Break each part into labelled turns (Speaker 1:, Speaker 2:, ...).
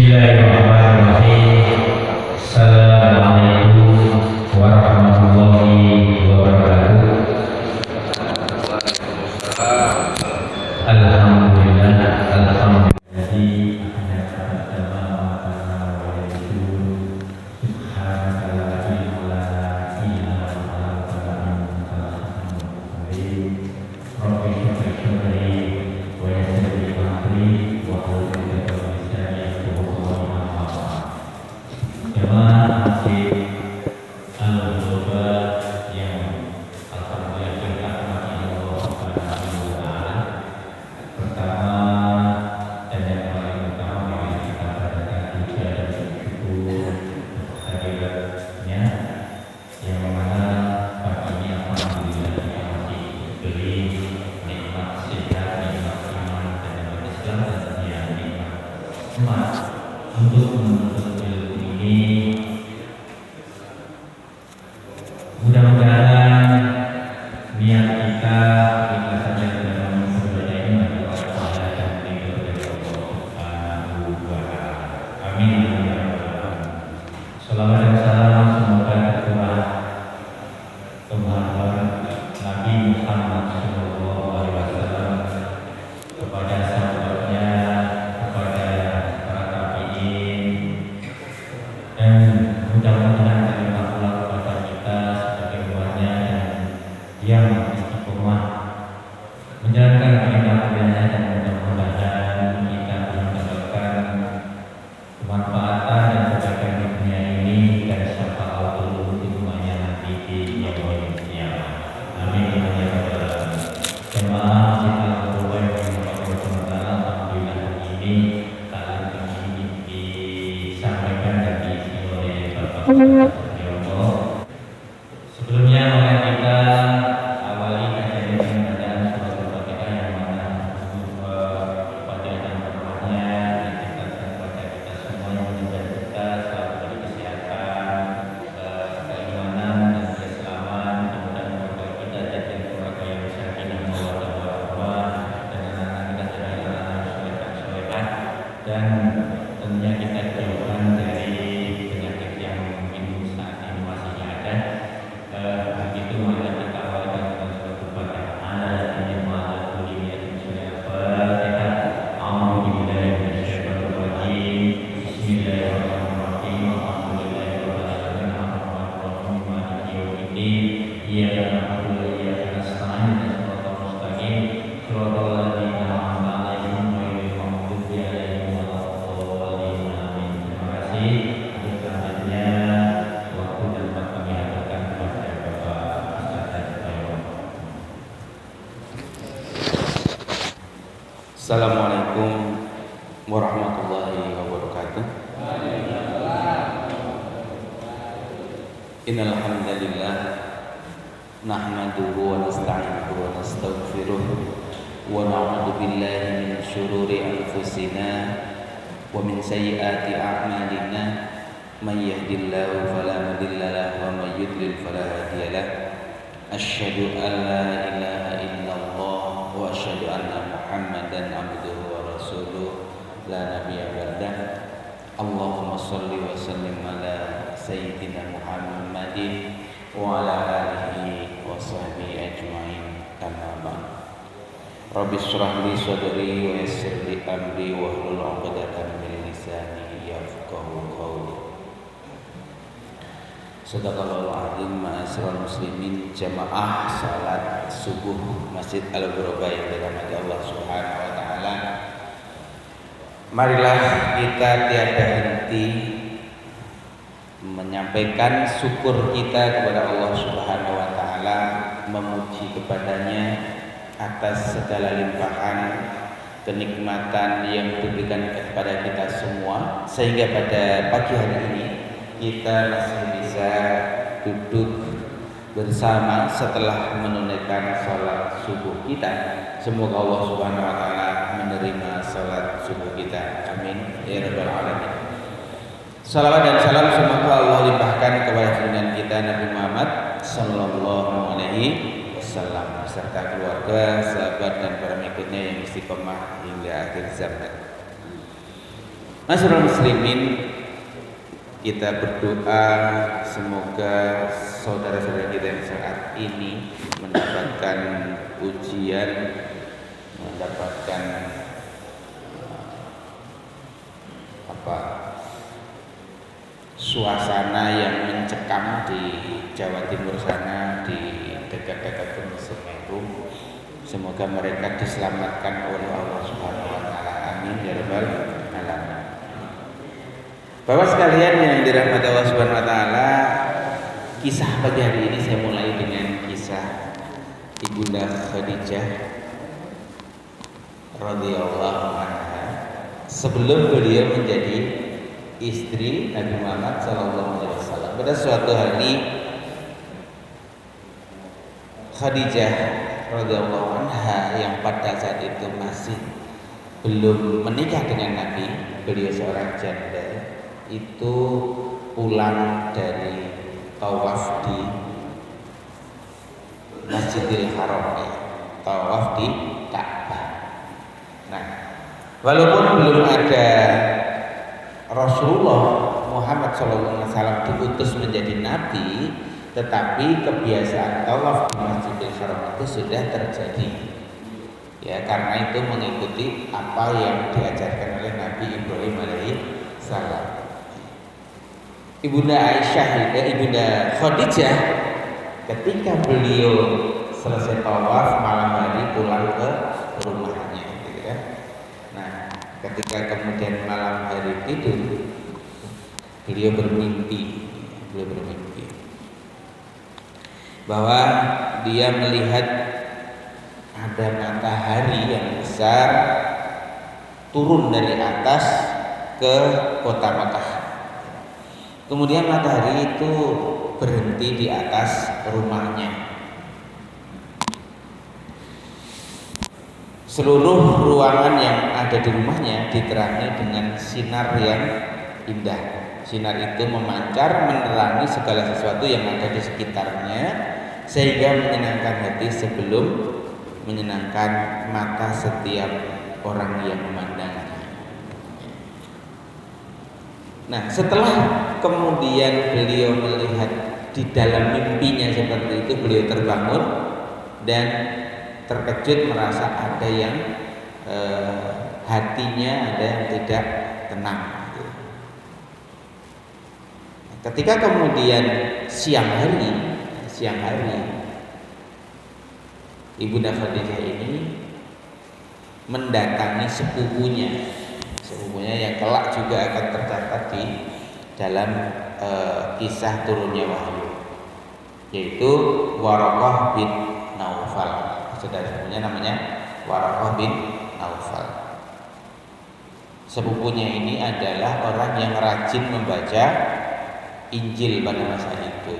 Speaker 1: Bismillahirrahmanirrahim. Assalamualaikum warahmatullahi wabarakatuh. Alhamdulillah, alhamdulillah. Untuk menuntut ilmu ini, mudah-mudahan niat kita saja dalam sebenarnya ini adalah Allah dan ridho dari Allah Subhanahu wa Ta'ala. Amin. Salawat dan salam semoga tercurah kepada Nabi Muhammad SAW, kepada sahabatnya, dan mudah-mudahan terima pula kepada kita sebagai umatnya yang istiqomah menjalankan perintah-perintahnya, dan mudah-mudahan kita mendapatkan kemanfaatan dan kebaikan di dunia ini dan syafaatul ummahnya nanti di yaumil qiyamah. Amin ya rabbal alamin. Jemaah kita berdoa kepada Allah. Alhamdulillah ini sebelumnya mari kita awali kajian dengan bacaan surah Al-Fatihah yang mana pada dan berkahnya ditingkatkan kepada kita semua, yang menjaga kita selalu beri kesehatan, keimanan dan keislaman, mudah-mudahan keluarga kita jadi keluarga yang sakinah mawaddah warahmah, dan anak-anak kita jadi anak-anak saleh-salehah, dan tentunya kita dijauhkan dari penyakit yang mungkin saat ini masih ada. Begitu maka kita awalkan dengan suatu Fatihah. Bismillahirrahmanirrahim. Alhamdulillahirabbil alamin, maliki yaumiddin. Iyyaka na'budu wa iyyaka nasta'in, ihdinas mustaqim, shiratal ladzina an'amta 'alaihim ghairil maghdubi 'alaihim waladdallin. Amin. Terima kasih. Selanjutnya waktu dan tempat kami hadirkan kepada Bapak Ustaz Bayu.
Speaker 2: Assalamualaikum warahmatullahi wabarakatuh. Innal hamdalillah nahmaduhu wa nasta'inuhu wa nastaghfiruh wa na'udzu billahi min syururi anfusina wa min sayyiati a'malina. Man yahdihillahu fala mudilla lahu wa may yudlil fala hadiya lahu. Asyhadu an la ilaha illallah wa asyhadu anna Muhammadan abduhu wa rasuluh la nabiyya ba'dah. Allahumma shalli wa sallim ala sayyidina Muhammadin wa ala alihi wa sahbihi ajma'in. Amma ba'd. Rabbi shrah li sadri wa yassir li amri wa hlul 'uqdatam min lisani yafqahu qawli. Sadaqallahul azim. Ma'asyiral muslimin, jamaah salat subuh Masjid Al-Ghuraba yang dirahmati Allah Subhanahu wa taala. Marilah kita tiada henti menyampaikan syukur kita kepada Allah Subhanahu wa taala, memuji kepadanya atas segala limpahan kenikmatan yang diberikan kepada kita semua, sehingga pada pagi hari ini kita masih bisa duduk bersama setelah menunaikan salat subuh kita. Semoga Allah Subhanahu wa taala menerima salat subuh kita. Amin ya rabbal alamin. Salawat dan salam semoga Allah limpahkan kepada junjungan kita Nabi Muhammad sallallahu alaihi wasallam beserta keluarga, sahabat dan para pengikutnya yang istiqomah hingga akhir zaman. Masyaallah muslimin, kita berdoa semoga saudara-saudara kita yang saat ini mendapatkan ujian, mendapatkan suasana yang mencekam di Jawa Timur sana, di dekat-dekat Gunung Semeru. Semoga mereka diselamatkan oleh Allah Subhanahu wa taala. Amin ya rabbal alamin. Bapak sekalian yang dirahmati Allah Subhanahu wa taala, kisah pagi hari ini saya mulai dengan kisah Ibunda Khadijah radhiyallahu anha sebelum beliau menjadi istri Nabi Muhammad SAW. Pada suatu hari Khadijah radhiyallahu anha yang pada saat itu masih belum menikah dengan Nabi, beliau seorang janda, itu pulang dari tawaf di Masjidil Haram, tawaf di Ka'bah. Nah, walaupun belum ada Rasulullah Muhammad SAW diutus menjadi nabi, tetapi kebiasaan tawaf di Masjidil Haram itu sudah terjadi. Ya, karena itu mengikuti apa yang diajarkan oleh Nabi Ibrahim alaihissalam. Ibunda Aisyah, Ibunda Khadijah, ketika beliau selesai tawaf malam hari pulang ke rumahnya, gitu kan. Nah, ketika kemudian malam hari tidur, beliau bermimpi bahwa dia melihat ada matahari yang besar turun dari atas ke kota Makkah. Kemudian matahari itu berhenti di atas rumahnya. Seluruh ruangan yang ada di rumahnya diterangi dengan sinar yang indah. Sinar itu memancar menerangi segala sesuatu yang ada di sekitarnya, sehingga menyenangkan hati sebelum menyenangkan mata setiap orang yang memandangnya. Nah, setelah kemudian beliau melihat di dalam mimpinya seperti itu, beliau terbangun dan terkejut merasa ada yang hatinya ada yang tidak tenang. Ketika kemudian siang hari Ibunda Khadijah ini mendatangi sepupunya yang kelak juga akan tercatat di dalam kisah turunnya wahyu, yaitu Waraqah bin Naufal. Saudara-saudaranya namanya Waraqah bin Naufal. Sepupunya ini adalah orang yang rajin membaca Injil pada masa itu.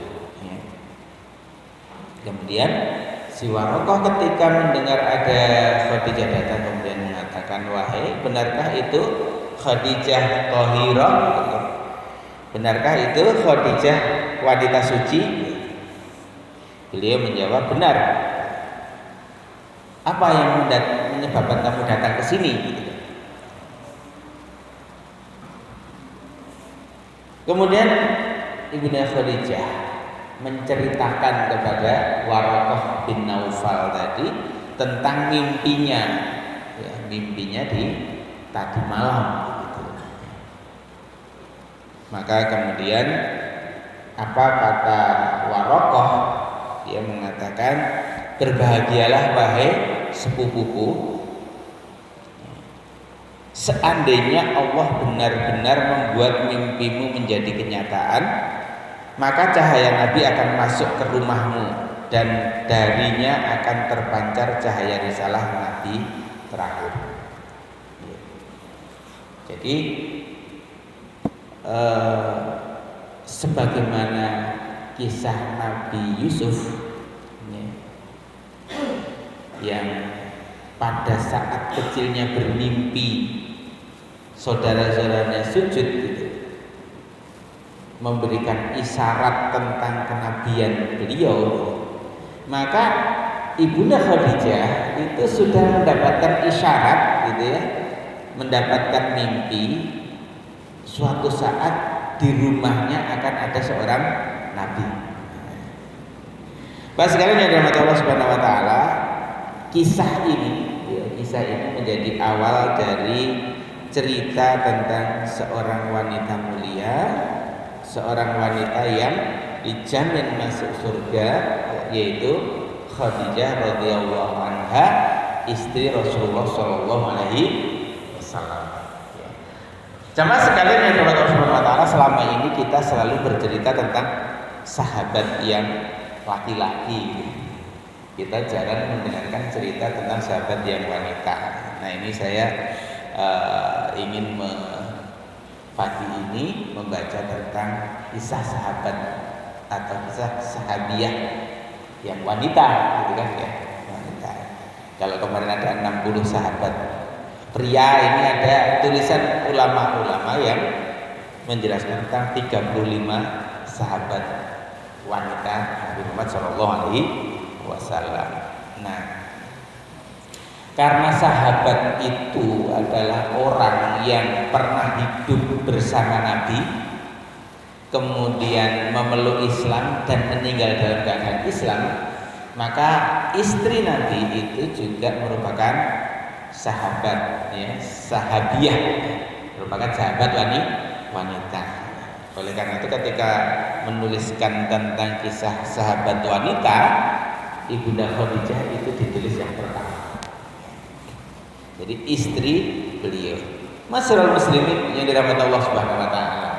Speaker 2: Kemudian si Waraqah ketika mendengar ada Khadijah datang kemudian mengatakan, wahai, benarkah itu Khadijah Thahirah? Benarkah itu Khadijah wanita suci? Beliau menjawab, benar. Apa yang menyebabkan kamu datang ke sini? Kemudian Ibunda Khadijah menceritakan kepada Waraqah bin Naufal tadi tentang mimpinya, ya, mimpinya di tadi malam. Gitu. Maka kemudian apa kata Waraqah? Dia mengatakan, berbahagialah wahai sepupuku, seandainya Allah benar-benar membuat mimpimu menjadi kenyataan, maka cahaya Nabi akan masuk ke rumahmu dan darinya akan terpancar cahaya risalah Nabi terakhir. Jadi sebagaimana kisah Nabi Yusuf yang pada saat kecilnya bermimpi saudara-saudaranya sujud gitu, memberikan isyarat tentang kenabian beliau, maka Ibunda Khadijah itu sudah mendapatkan isyarat gitu ya, mendapatkan mimpi suatu saat di rumahnya akan ada seorang nabi. Bapak sekalian yang dirahmati Allah Subhanahu wa taala, kisah ini menjadi awal dari cerita tentang seorang wanita mulia, seorang wanita yang dijamin masuk surga, yaitu Khadijah radhiyallahu anha, istri Rasulullah sallallahu alaihi wasallam. Jamaah sekalian yang dirahmati Allah Subhanahu wa taala, selama ini kita selalu bercerita tentang sahabat yang laki-laki. Kita jarang mendengarkan cerita tentang sahabat yang wanita. Nah, ini saya ingin pagi ini membaca tentang kisah sahabat atau kisah sahabiah yang wanita, gitu kan ya, wanita. Kalau kemarin ada 60 sahabat pria, ini ada tulisan ulama-ulama yang menjelaskan tentang 35 sahabat wanita Nabi Muhammad SAW. Nah, karena sahabat itu adalah orang yang pernah hidup bersama Nabi, kemudian memeluk Islam dan meninggal dalam keadaan Islam, maka istri Nabi itu juga merupakan sahabat, ya, sahabiah, merupakan sahabat wanita. Oleh karena itu ketika menuliskan tentang kisah sahabat wanita, Ibunda Khadijah itu ditulis yang pertama. Jadi istri beliau. Masyaallah muslimin yang dirahmati Allah Subhanahu wa taala.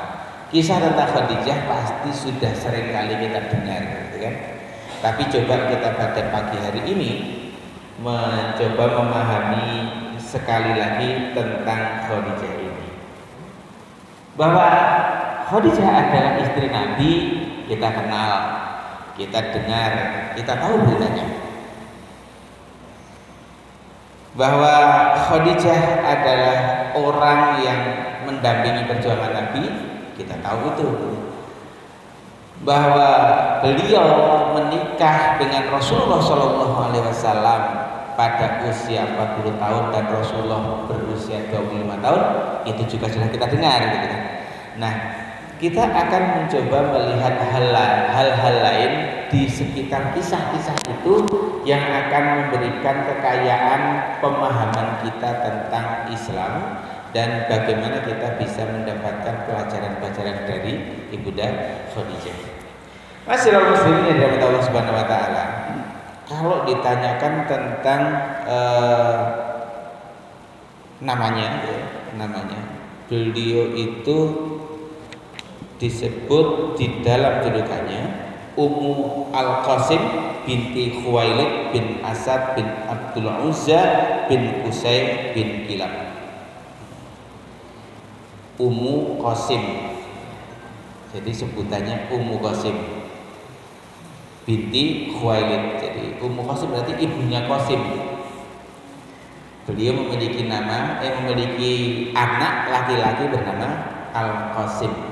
Speaker 2: Kisah tentang Khadijah pasti sudah sering kali kita dengar, gitu kan? Tapi coba kita pada pagi hari ini mencoba memahami sekali lagi tentang Khadijah ini. Bahwa Khadijah adalah istri Nabi, kita kenal, kita dengar, kita tahu beritanya. Bahwa Khadijah adalah orang yang mendampingi perjuangan Nabi, kita tahu itu. Bahwa beliau menikah dengan Rasulullah SAW pada usia 40 tahun dan Rasulullah berusia 25 tahun, itu juga sudah kita dengar, gitu kan. Nah, kita akan mencoba melihat hal-hal lain di sekitar kisah-kisah itu yang akan memberikan kekayaan pemahaman kita tentang Islam dan bagaimana kita bisa mendapatkan pelajaran-pelajaran dari Ibunda Khadijah. Masyaallah muslimin yang dirahmati Allah Subhanahu wa taala. Kalau ditanyakan tentang namanya, beliau itu disebut di dalam julukannya Ummu Al-Qasim binti Khuwailid bin Asad bin Abdul Uzza bin Qusay bin Kilab. Ummu Qasim, jadi sebutannya Ummu Qasim binti Khuwailid. Jadi Ummu Qasim berarti ibunya Qasim. Beliau memiliki anak laki-laki bernama Al-Qasim.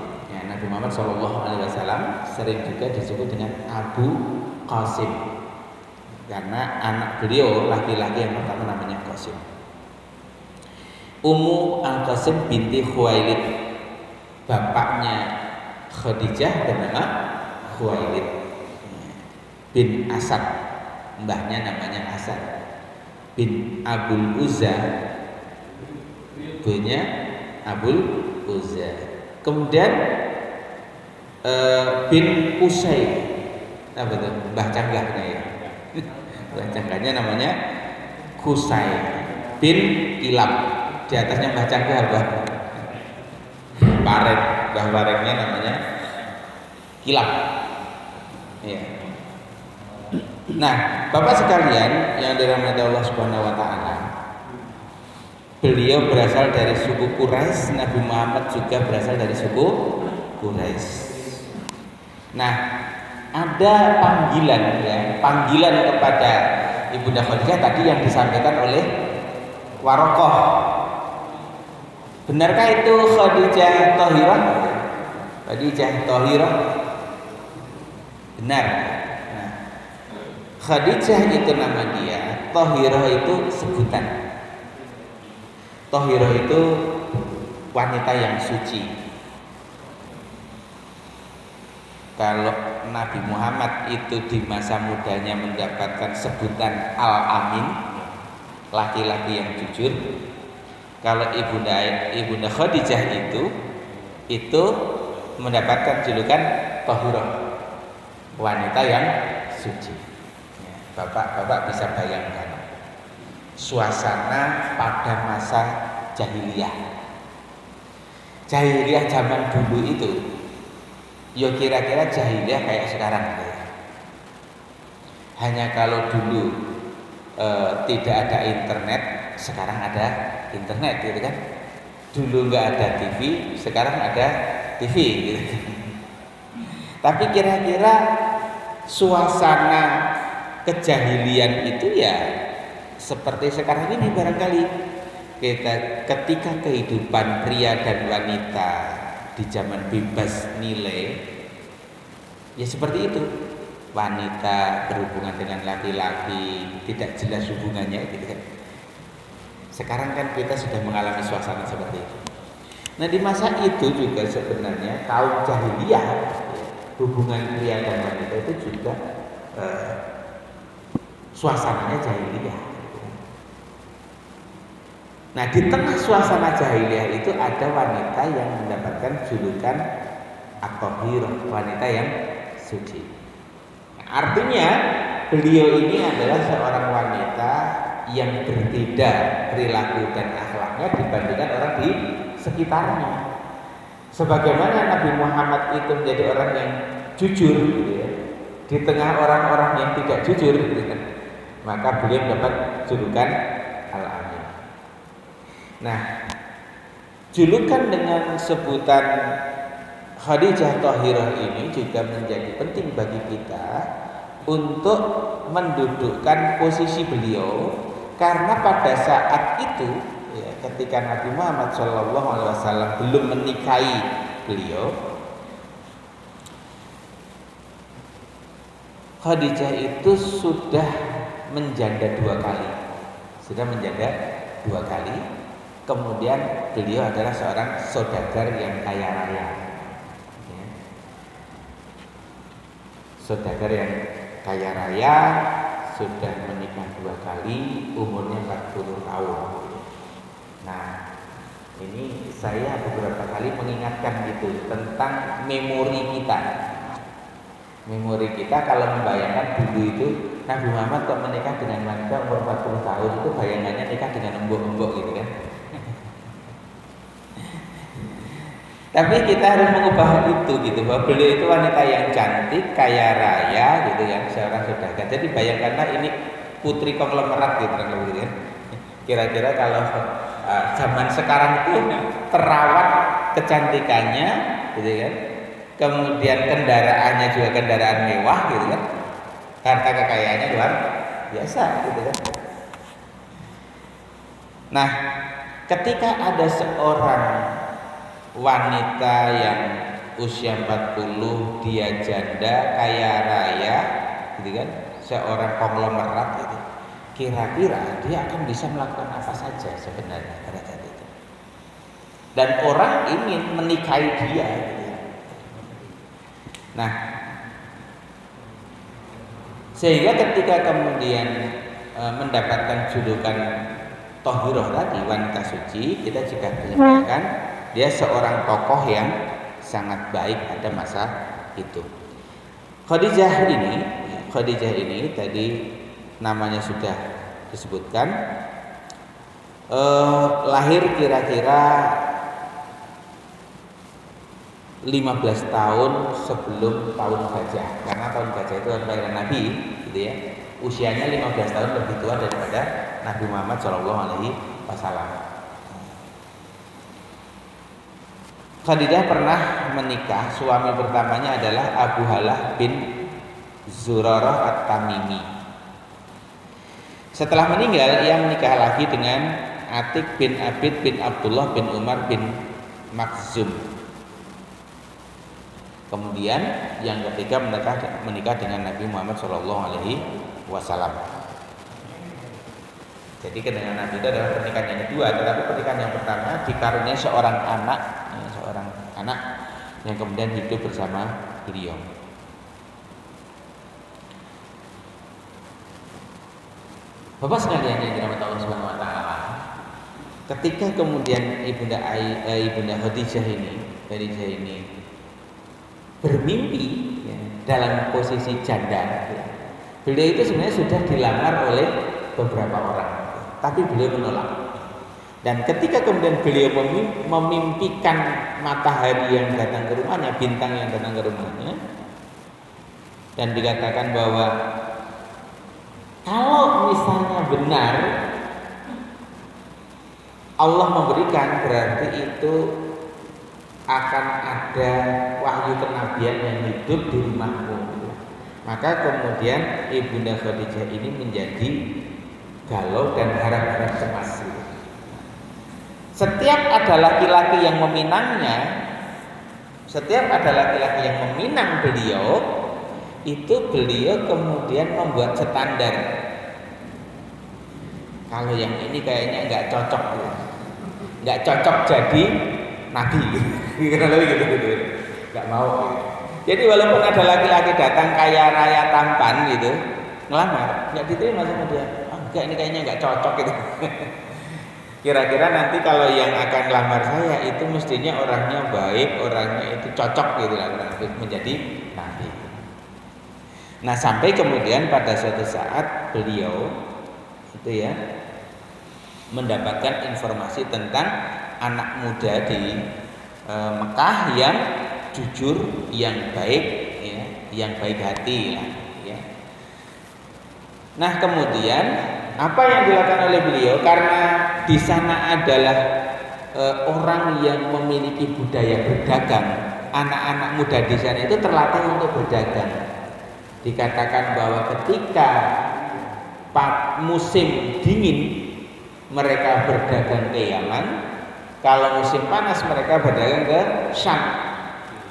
Speaker 2: Nabi Muhammad SAW sering juga disebut dengan Abu Qasim karena anak beliau laki-laki yang pertama namanya Qasim. Ummu Al-Qasim binti Khuwailid, bapaknya Khadijah bernama Khuwailid bin Asad, mbahnya namanya Asad bin Abul Uzza, ibunya Abul Uzza. Kemudian bin Qusay, apa itu? Mbah canggahnya ya. Mbah canggahnya namanya Qusay bin Kilab. Di atasnya mbah canggah apa? Pareng, mbah parengnya namanya Kilab. Ya. Nah, Bapak sekalian yang dirahmati Allah Subhanahu wa taala, beliau berasal dari suku Quraisy, Nabi Muhammad juga berasal dari suku Quraisy. Nah, ada panggilan kepada Ibunda Khadijah tadi yang disampaikan oleh Warokoh. Benarkah itu Khadijah Thahirah? Khadijah Thahirah? Benar. Nah, Khadijah itu nama dia, Thahirah itu sebutan. Thahirah itu wanita yang suci. kalau Nabi Muhammad itu di masa mudanya mendapatkan sebutan Al-Amin, laki-laki yang jujur. Kalau Ibunda Khadijah itu mendapatkan julukan Tahirah, wanita yang suci. Ya, Bapak bisa bayangkan suasana pada masa jahiliyah. Jahiliyah zaman dulu itu, yo kira-kira jahiliyah kayak sekarang. Hanya kalau dulu tidak ada internet, sekarang ada internet, gitu kan? Dulu nggak ada TV, sekarang ada TV, gitu. Tapi kira-kira suasana kejahilian itu ya seperti sekarang ini barangkali. Ketika kehidupan pria dan wanita di zaman bebas nilai, ya seperti itu. Wanita berhubungan dengan laki-laki, tidak jelas hubungannya, gitu kan. Sekarang kan kita sudah mengalami suasana seperti itu. Nah, di masa itu juga sebenarnya kaum jahiliyah, hubungan pria dan wanita itu juga suasananya jahiliyah. Nah, di tengah suasana jahiliyah itu ada wanita yang mendapatkan julukan At-Tahirah, wanita yang suci. Artinya beliau ini adalah seorang wanita yang berbeda perilaku dan akhlaknya dibandingkan orang di sekitarnya. Sebagaimana Nabi Muhammad itu menjadi orang yang jujur, gitu ya, di tengah orang-orang yang tidak jujur, gitu kan, maka beliau mendapat julukan Al-Amin. Nah, julukan dengan sebutan Khadijah Thahirah ini juga menjadi penting bagi kita untuk mendudukkan posisi beliau, karena pada saat itu ya, ketika Nabi Muhammad SAW belum menikahi beliau, Khadijah itu sudah menjanda dua kali. Kemudian beliau adalah seorang saudagar yang kaya raya. Saudagar yang kaya raya, sudah menikah dua kali, umurnya 40 tahun. Nah, ini saya beberapa kali mengingatkan gitu tentang memori kita. Memori kita kalau membayangkan dulu itu Nabi Muhammad kok menikah dengan wanita umur 40 tahun, itu bayangannya nikah dengan embok-embok gitu kan. Tapi kita harus mengubah itu gitu, bahwa beliau itu wanita yang cantik, kaya raya gitu ya, seorang saudagar. Jadi bayangkanlah ini putri konglomerat gitu kan. Kira-kira kalau zaman sekarang itu terawat kecantikannya gitu kan. Kemudian kendaraannya juga kendaraan mewah gitu kan. Harta kekayaannya luar biasa gitu kan. Nah, ketika ada seorang wanita yang usia 40, dia janda, kaya raya gitu kan, seorang konglomerat gitu, kira-kira dia akan bisa melakukan apa saja sebenarnya pada saat itu, dan orang ingin menikahi dia gitu. Nah, sehingga ketika kemudian mendapatkan julukan Thahirah tadi, wanita suci, kita juga menyebutkan dia seorang tokoh yang sangat baik pada masa itu. Khadijah ini tadi namanya sudah disebutkan, lahir kira-kira 15 tahun sebelum tahun gajah, karena tahun gajah itu kelahiran Nabi gitu ya. Usianya 15 tahun lebih tua daripada Nabi Muhammad SAW. Khadijah pernah menikah, suami pertamanya adalah Abu Halah bin Zurarah At-Tamimi. Setelah meninggal, ia menikah lagi dengan Atik bin Abid bin Abdullah bin Umar bin Makhzum. Kemudian yang ketiga menikah dengan Nabi Muhammad SAW. Jadi dengan Nabi itu adalah pernikahan yang kedua, tetapi pernikahan yang pertama dikaruniai seorang anak yang kemudian hidup bersama beliau. Bapak sekalian yang dirahmati Allah Subhanahu wa taala. Ketika kemudian Ibunda Khadijah ini bermimpi ya, dalam posisi janda, ya. Beliau itu sebenarnya sudah dilamar oleh beberapa orang, tapi beliau menolak. Dan ketika kemudian beliau memimpikan matahari yang datang ke rumahnya, bintang yang datang ke rumahnya, dan dikatakan bahwa kalau misalnya benar Allah memberikan, berarti itu akan ada wahyu kenabian yang hidup di rumahmu. Maka kemudian Ibunda Khadijah ini menjadi galau dan harap-harap cemas. Setiap ada laki-laki yang meminangnya, setiap ada laki-laki yang meminang beliau, itu beliau kemudian membuat standar. Kalau yang ini kayaknya nggak cocok, nggak cocok jadi nabi, gitu, nggak mau. Jadi walaupun ada laki-laki datang kaya raya tampan gitu, ngelamar, nggak diterima sama dia. Oh, enggak, ini kayaknya nggak cocok gitu. Kira-kira nanti kalau yang akan lamar saya itu mestinya orangnya baik, orangnya itu cocok gitu lah, menjadi nabi. Nah, sampai kemudian pada suatu saat beliau itu ya mendapatkan informasi tentang anak muda di Mekah yang jujur, yang baik, ya, yang baik hati lah, ya. Nah, kemudian apa yang dilakukan oleh beliau, karena di sana adalah orang yang memiliki budaya berdagang, anak-anak muda di sana itu terlatih untuk berdagang. Dikatakan bahwa ketika musim dingin mereka berdagang ke Yaman, kalau musim panas mereka berdagang ke Syam,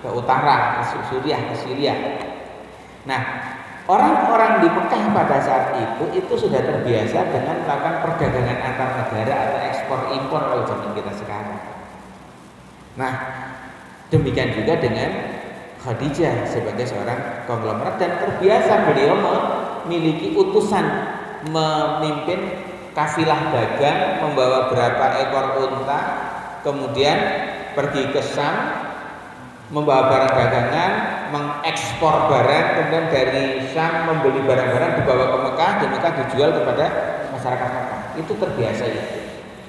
Speaker 2: ke utara, ke Suriah, ke Syria. Nah, orang-orang di Mekah pada saat itu sudah terbiasa dengan melakukan perdagangan antar negara atau ekspor impor kalau zaman kita sekarang. Nah, demikian juga dengan Khadijah sebagai seorang konglomerat, dan terbiasa beliau memiliki utusan memimpin kafilah dagang, membawa berapa ekor unta, kemudian pergi ke Syam, membawa barang dagangan, mengekspor barang, kemudian dari Syam membeli barang-barang dibawa ke Mekah, di Mekah dijual kepada masyarakat Mekah. Itu terbiasa itu.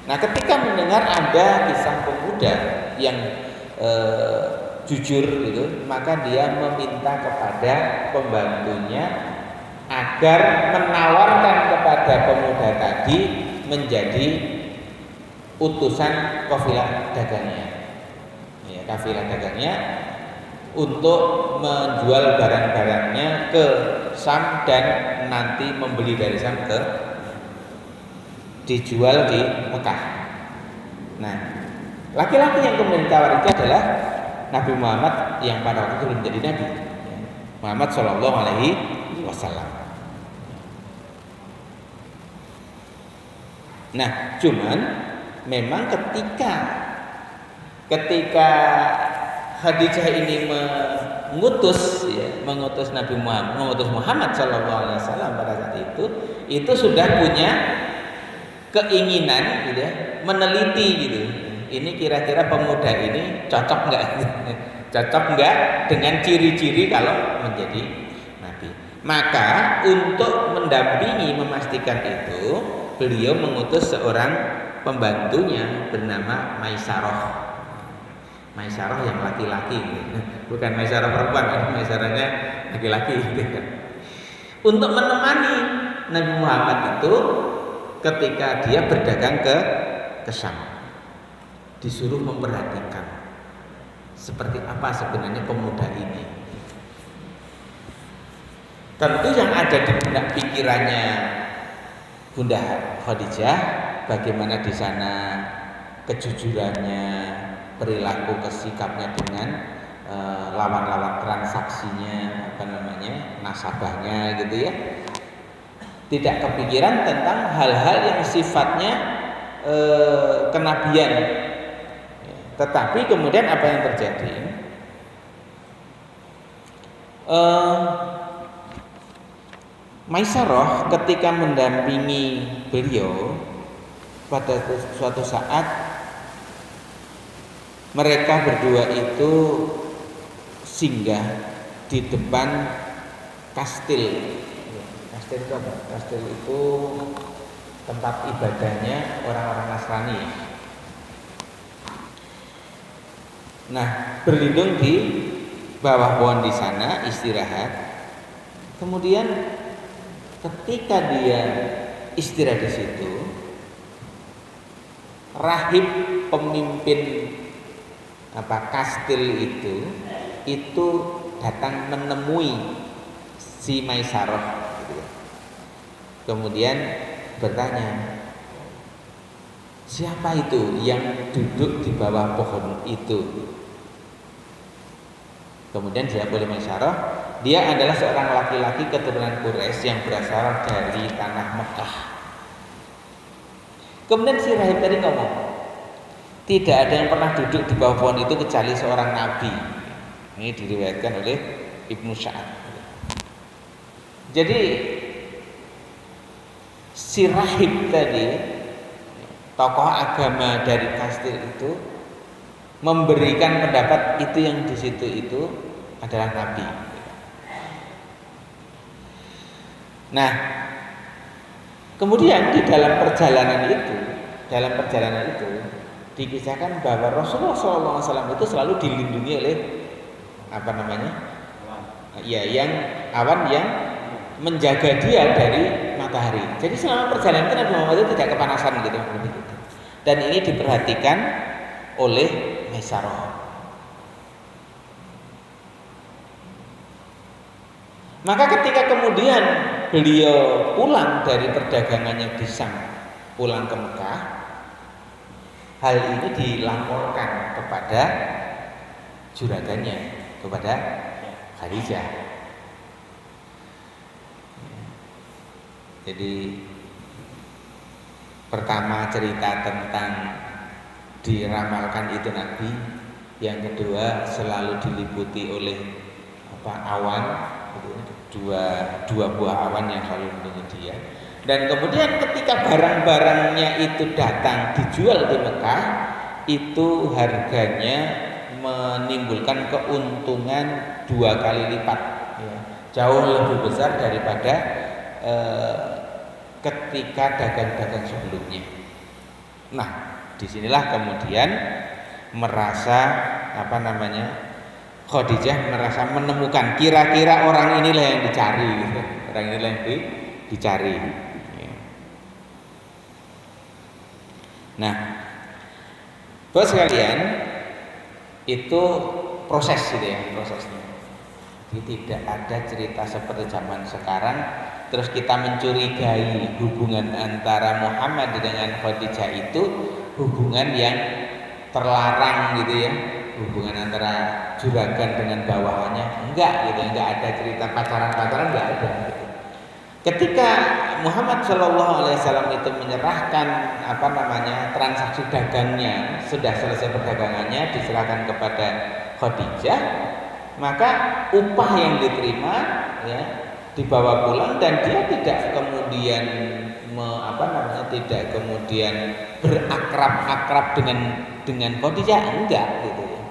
Speaker 2: Nah, ketika mendengar ada kisah pemuda yang jujur itu, maka dia meminta kepada pembantunya agar menawarkan kepada pemuda tadi menjadi utusan kafilah dagangnya, ya, kafilah dagangnya untuk menjual barang-barangnya ke Syam dan nanti membeli dari Syam ke dijual di Mekah. Nah, laki-laki yang kemudian ditawar itu adalah Nabi Muhammad yang pada waktu itu belum menjadi Nabi, Muhammad Shallallahu Alaihi Wasallam. Nah, cuman memang ketika Khadijah ini mengutus Nabi Muhammad, mengutus Muhammad Shallallahu Alaihi Wasallam pada saat itu sudah punya keinginan, gitu ya, meneliti gitu. Ini kira-kira pemuda ini cocok nggak? Cocok nggak dengan ciri-ciri kalau menjadi nabi? Maka untuk mendampingi, memastikan itu, beliau mengutus seorang pembantunya bernama Maisarah. Maisarah yang laki-laki, bukan Maisarah perempuan, Maisarahnya laki-laki, gitu. Untuk menemani Nabi Muhammad itu ketika dia berdagang ke Syam, disuruh memperhatikan seperti apa sebenarnya pemuda ini. Tentu yang ada di benak pikirannya Bunda Khadijah, bagaimana di sana kejujurannya, perilaku kesikapnya dengan lawan-lawan transaksinya, nasabahnya, gitu ya. Tidak kepikiran tentang hal-hal yang sifatnya kenabian. Tetapi kemudian apa yang terjadi? Maisarah ketika mendampingi beliau pada suatu saat mereka berdua itu singgah di depan kastil. Kastil itu apa? Kastil itu tempat ibadahnya orang-orang Nasrani. Nah, berlindung di bawah pohon di sana, istirahat. Kemudian ketika dia istirahat di situ, rahib pemimpin kastil itu datang menemui si Maisarah. Kemudian bertanya, siapa itu yang duduk di bawah pohon itu? Kemudian dijawab oleh Maisarah, dia adalah seorang laki-laki keturunan Quraisy yang berasal dari tanah Mekah. Kemudian si rahib tadi ngomong, tidak ada yang pernah duduk di bawah pohon itu kecuali seorang nabi. Ini diriwayatkan oleh Ibnu Sa'ad. Jadi si rahib tadi, tokoh agama dari kastil itu, memberikan pendapat itu yang di situ itu adalah nabi. Nah, kemudian di dalam perjalanan itu dikisahkan bahwa Rasulullah SAW itu selalu dilindungi oleh yang awan yang menjaga dia dari matahari. Jadi selama perjalanan itu Nabi Muhammad itu tidak kepanasan gitu. Dan ini diperhatikan oleh Maisarah. Maka ketika kemudian beliau pulang dari perdagangannya di Syam, pulang ke Mekah, hal ini dilaporkan kepada juragannya, kepada Khadijah. Jadi pertama cerita tentang diramalkan itu Nabi, yang kedua selalu diliputi oleh awan, dua buah awan yang selalu melindungi dia. Dan kemudian ketika barang-barangnya itu datang dijual di Mekah, itu harganya menimbulkan keuntungan 2 kali lipat, jauh lebih besar daripada ketika dagang-dagang sebelumnya. Nah, disinilah kemudian Khadijah merasa menemukan kira-kira orang inilah yang dicari, orang inilah yang dicari. Nah, buat sekalian, itu prosesnya. Jadi tidak ada cerita seperti zaman sekarang terus kita mencurigai hubungan antara Muhammad dengan Khadijah itu hubungan yang terlarang gitu ya, hubungan antara juragan dengan bawahannya, enggak ada cerita pacaran enggak ada gitu. Ketika Muhammad SAW itu menyerahkan transaksi dagangnya, sudah selesai perdagangannya, diserahkan kepada Khadijah, maka upah yang diterima dibawa pulang dan dia tidak kemudian berakrab dengan Khadijah, enggak gitu ya.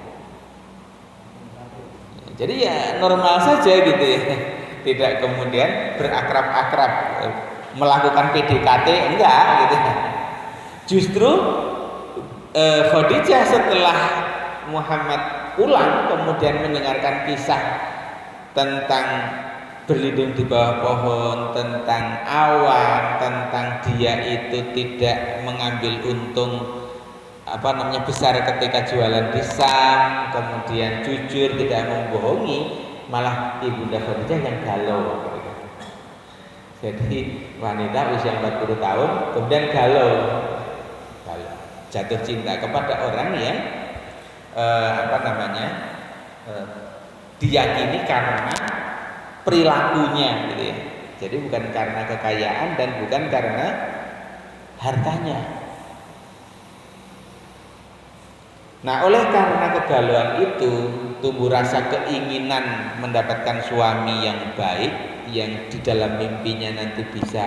Speaker 2: Jadi ya normal saja gitu ya. Tidak kemudian berakrab-akrab, melakukan PDKT, enggak gitu. Justru Khadijah setelah Muhammad pulang kemudian mendengarkan kisah tentang berlindung di bawah pohon, tentang awan, tentang dia itu tidak mengambil untung besar ketika jualan di Syam, kemudian jujur, tidak membohongi, malah ibunda Khadijah yang galau. Jadi wanita usia 40 tahun kemudian galau, jatuh cinta kepada orang yang diyakini karena perilakunya gitu ya. Jadi bukan karena kekayaan dan bukan karena hartanya. Nah, oleh karena kegalauan itu tumbuh rasa keinginan mendapatkan suami yang baik, yang di dalam mimpinya nanti bisa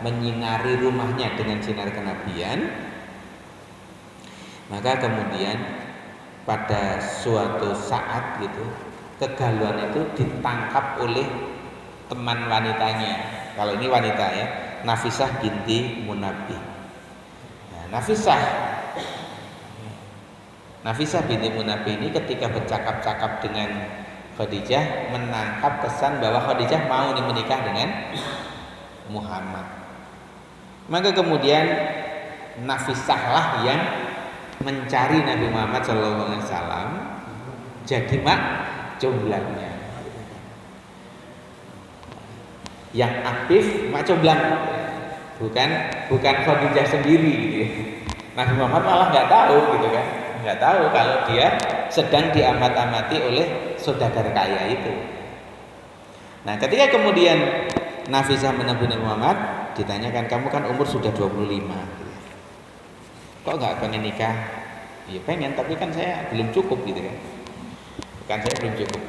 Speaker 2: menyinari rumahnya dengan sinar kenabian, maka kemudian pada suatu saat gitu kegalauan itu ditangkap oleh teman wanitanya. Kalau ini wanita ya, Nafisah binti Munabbih. Nah, Nafisah binti Munabbih ini ketika bercakap-cakap dengan Khadijah menangkap kesan bahwa Khadijah mau menikah dengan Muhammad. Maka kemudian Nafisahlah yang mencari Nabi Muhammad SAW jadi mak comblangnya. Yang aktif mak comblang, bukan Khadijah sendiri gitu ya. Nabi Muhammad malah nggak tahu gitu kan, nggak tahu kalau dia sedang diamat-amati oleh saudagar kaya itu. Nah, ketika kemudian Nafisah menemui Nabi Muhammad, ditanyakan, kamu kan umur sudah 25, kok nggak pengen nikah? Ya pengen, tapi kan saya belum cukup gitu kan. Bukan saya belum cukup.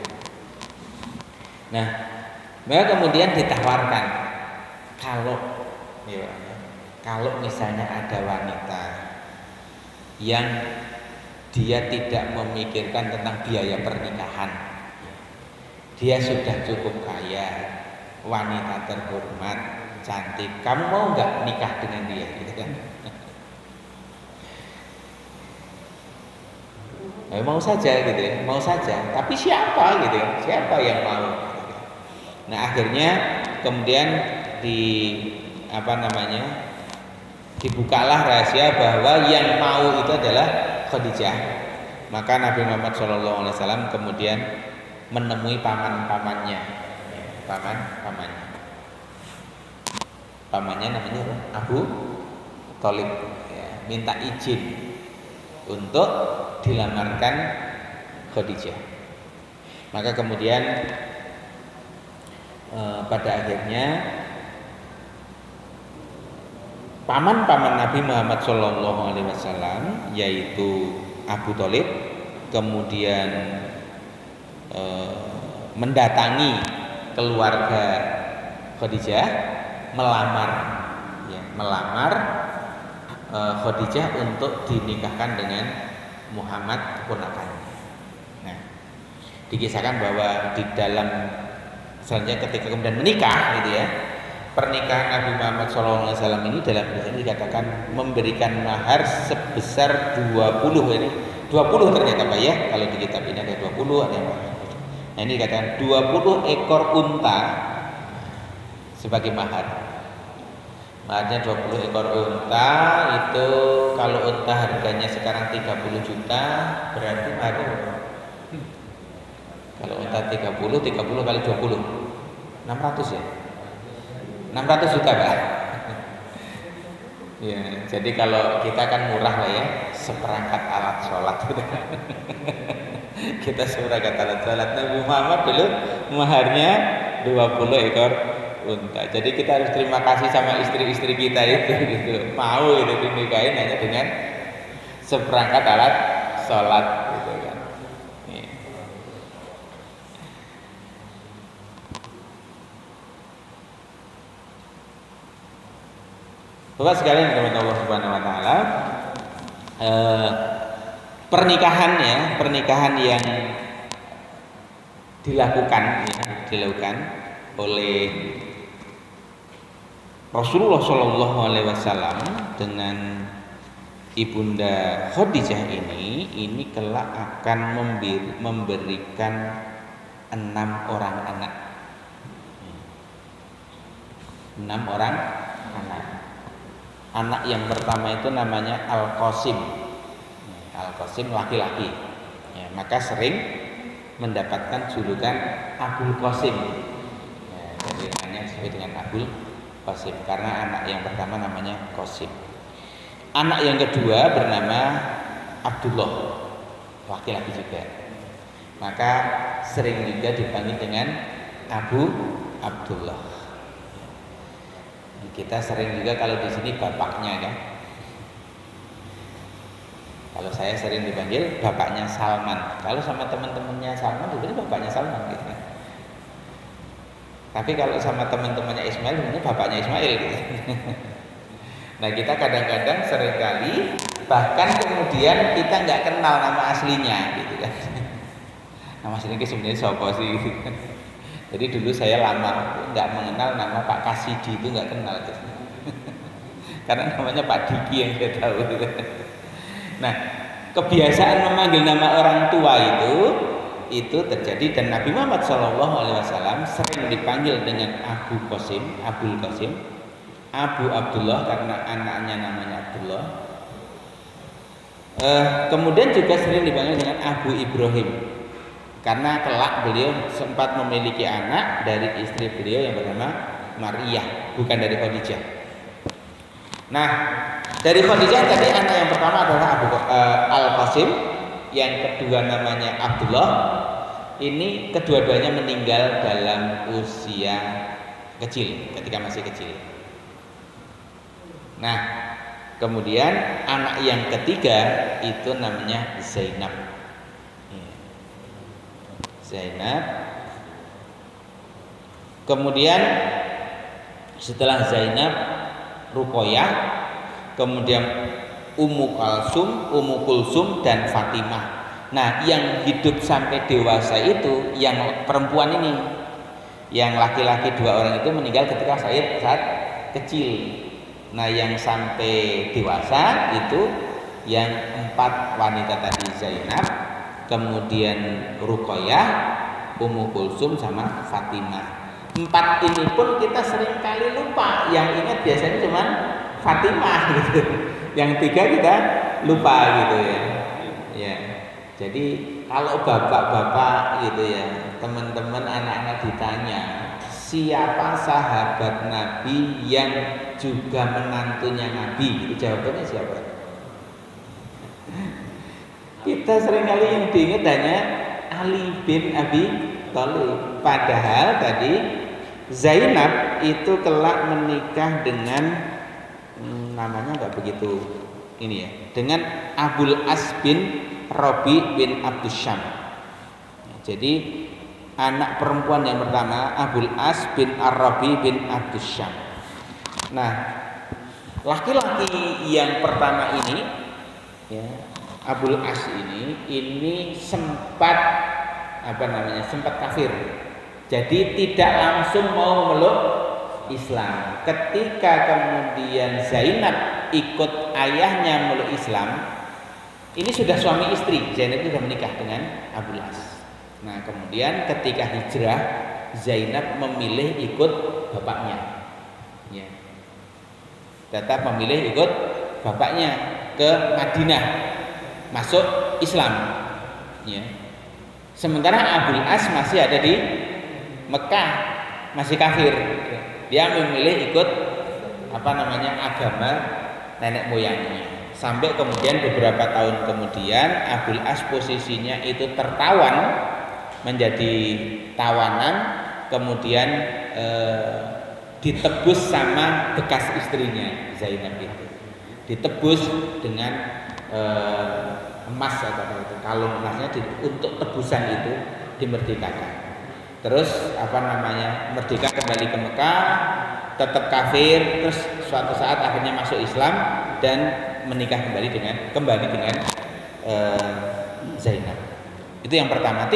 Speaker 2: Nah, maka kemudian ditawarkan, kalau misalnya ada wanita yang dia tidak memikirkan tentang biaya pernikahan, dia sudah cukup kaya, wanita terhormat, cantik, kamu mau nggak nikah dengan dia gitu kan? Mau saja gitu ya, mau saja. Tapi siapa gitu ya? Siapa yang mau? Nah, akhirnya kemudian dibukalah rahasia bahwa yang mau itu adalah Khadijah. Maka Nabi Muhammad SAW kemudian menemui pamannya. Pamannya namanya Abu Thalib, ya, minta izin untuk dilamarkan Khadijah. Maka kemudian pada akhirnya paman-paman Nabi Muhammad SAW yaitu Abu Thalib kemudian mendatangi keluarga Khadijah melamar Khadijah untuk dinikahkan dengan Muhammad ponakannya. Nah, dikisahkan bahwa di dalam selanjutnya ketika kemudian menikah gitu ya, pernikahan Nabi Muhammad SAW ini dalam hadis ini dikatakan memberikan mahar sebesar 20 ini. 20 ternyata Pak ya, kalau di kitab ini ada 20 ada yang mahar. Nah, ini dikatakan 20 ekor unta sebagai mahar. Maharnya 20 ekor unta itu kalau unta harganya sekarang 30 juta berarti maharnya berapa? Kalau unta 30 kali 20 600 ya? 600 juta Pak. Ya, jadi kalau kita kan murah lah ya, seperangkat alat sholat gitu. Kita seperangkat alat sholat. Nabi Muhammad dulu maharnya 20 ekor unta. Jadi kita harus terima kasih sama istri-istri kita itu gitu. Mau itu dinikahin hanya dengan seperangkat alat sholat gitu kan. Bapak sekalian kepada Allah Subhanahu wa taala, pernikahan yang dilakukan oleh Rasulullah Shallallahu Alaihi Wasallam dengan ibunda Khadijah ini kelak akan memberikan 6 orang anak. 6 orang anak. Anak yang pertama itu namanya Al-Qasim. Al-Qasim laki-laki. Ya, maka sering mendapatkan julukan Abul Qasim. Ya, jadi namanya disebut dengan Abul Qasim karena anak yang pertama namanya Qasim. Anak yang kedua bernama Abdullah, laki-laki juga. Maka sering juga dipanggil dengan Abu Abdullah. Kita sering juga kalau di sini bapaknya kan. Kalau saya sering dipanggil bapaknya Salman. Kalau sama teman-temannya Salman itu bapaknya Salman gitu kan. Tapi kalau sama teman-temannya Ismail, ini bapaknya Ismail gitu. Nah kita kadang-kadang seringkali bahkan kemudian kita nggak kenal nama aslinya gitu kan. Nama aslinya sebenarnya siapa sih gitu kan. Jadi dulu saya lama nggak mengenal nama Pak Kasidi, itu nggak kenal gitu. Karena namanya Pak Diki yang saya tahu gitu. Nah kebiasaan memanggil nama orang tua itu terjadi, dan Nabi Muhammad SAW sering dipanggil dengan Abu Qasim, Abul Qasim, Abu Abdullah karena anaknya namanya Abdullah. Kemudian juga sering dipanggil dengan Abu Ibrahim karena kelak beliau sempat memiliki anak dari istri beliau yang bernama Maryah, bukan dari Khadijah. Nah, dari Khadijah tadi anak yang pertama adalah Abu Al-Qasim, yang kedua namanya Abdullah. Ini kedua-duanya meninggal dalam usia kecil, ketika masih kecil. Nah, kemudian anak yang ketiga itu namanya Zainab. Zainab. Kemudian setelah Zainab, Ruqayyah, kemudian Ummu Kulsum dan Fatimah. Nah, yang hidup sampai dewasa itu yang perempuan ini. Yang laki-laki 2 orang itu meninggal ketika saat kecil. Nah, yang sampai dewasa itu yang 4 wanita tadi, Zainab, kemudian Ruqayyah, Ummu Kulsum sama Fatimah. 4 ini pun kita sering kali lupa. Yang ingat biasanya cuma Fatimah gitu. Yang 3 kita lupa gitu ya. Ya. Jadi kalau bapak-bapak gitu ya, teman-teman anak-anak ditanya, siapa sahabat Nabi yang juga menantunya Nabi? Itu jawabannya siapa? Kita seringkali yang diingat hanya Ali bin Abi Thalib. Padahal tadi Zainab itu kelak menikah dengan namanya nggak begitu ini ya, dengan Abul As bin Rabi bin Abdus Syam. Jadi anak perempuan yang pertama Abul As bin Ar-Rabi bin Abdus Syam. Nah, laki-laki yang pertama ini ya, Abul As ini sempat sempat kafir. Jadi tidak langsung mau memeluk Islam. Ketika kemudian Zainab ikut ayahnya memeluk Islam, ini sudah suami istri. Zainab itu sudah menikah dengan Abul As. Nah, kemudian ketika hijrah, Zainab memilih ikut bapaknya. Ya. Tetap memilih ikut bapaknya ke Madinah, masuk Islam. Ya. Sementara Abul As masih ada di Mekah, masih kafir. Dia memilih ikut agama nenek moyangnya. Sampai kemudian beberapa tahun kemudian Abul As posisinya itu tertawan, menjadi tawanan, kemudian ditebus sama bekas istrinya Zainab itu. Ditebus dengan emas atau itu, kalung emasnya untuk tebusan itu dimerdekakan. Terus merdeka kembali ke Mekah, tetap kafir, terus suatu saat akhirnya masuk Islam dan menikah kembali dengan Zainab. Itu yang pertama.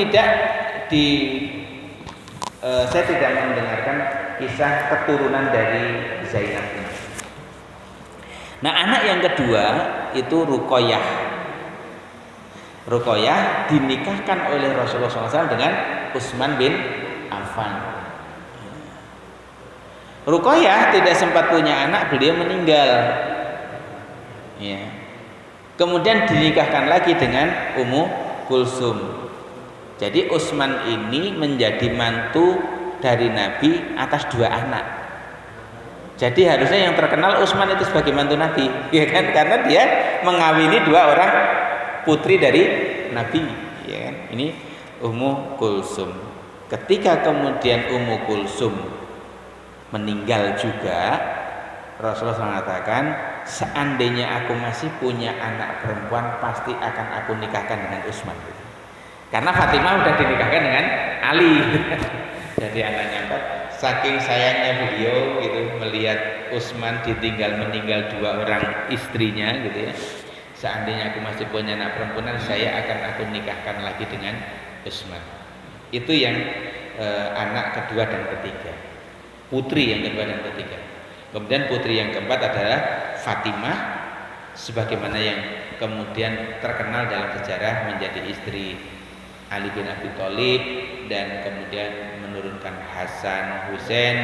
Speaker 2: Saya tidak mendengarkan kisah keturunan dari Zainab ini. Nah, anak yang kedua itu Ruqayyah. Ruqayyah dinikahkan oleh Rasulullah SAW dengan Utsman bin Affan. Ruqayyah tidak sempat punya anak, beliau meninggal. Ya. Kemudian dinikahkan lagi dengan Ummu Kulsum. Jadi Utsman ini menjadi mantu dari Nabi atas 2 anak. Jadi harusnya yang terkenal Utsman itu sebagai mantu Nabi, ya kan? Karena dia mengawini 2 orang putri dari Nabi, ya kan? Ini Ummu Kulsum. Ketika kemudian Ummu Kulsum meninggal juga, Rasulullah mengatakan, seandainya aku masih punya anak perempuan, pasti akan aku nikahkan dengan Utsman. Karena Fatimah sudah dinikahkan dengan Ali. Jadi anaknya saking sayangnya beliau gitu melihat Utsman ditinggal meninggal 2 orang istrinya gitu ya. Seandainya aku masih punya anak perempuan, saya akan aku nikahkan lagi dengan Utsman. Itu yang anak kedua dan ketiga, putri yang kedua dan ketiga. Kemudian putri yang keempat adalah Fatimah, sebagaimana yang kemudian terkenal dalam sejarah menjadi istri Ali bin Abi Thalib dan kemudian menurunkan Hasan, Husain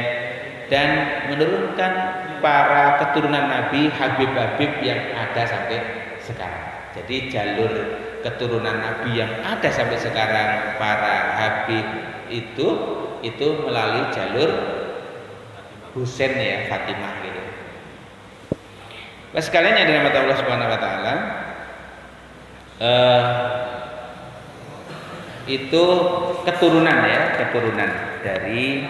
Speaker 2: dan menurunkan para keturunan Nabi Habib-habib yang ada sampai sekarang. Jadi jalur keturunan Nabi yang ada sampai sekarang para Habib itu melalui jalur Husain ya, Fatimah gitu. Nah, sekalian yang dirahmati Allah Subhanahu wa taala, itu keturunan dari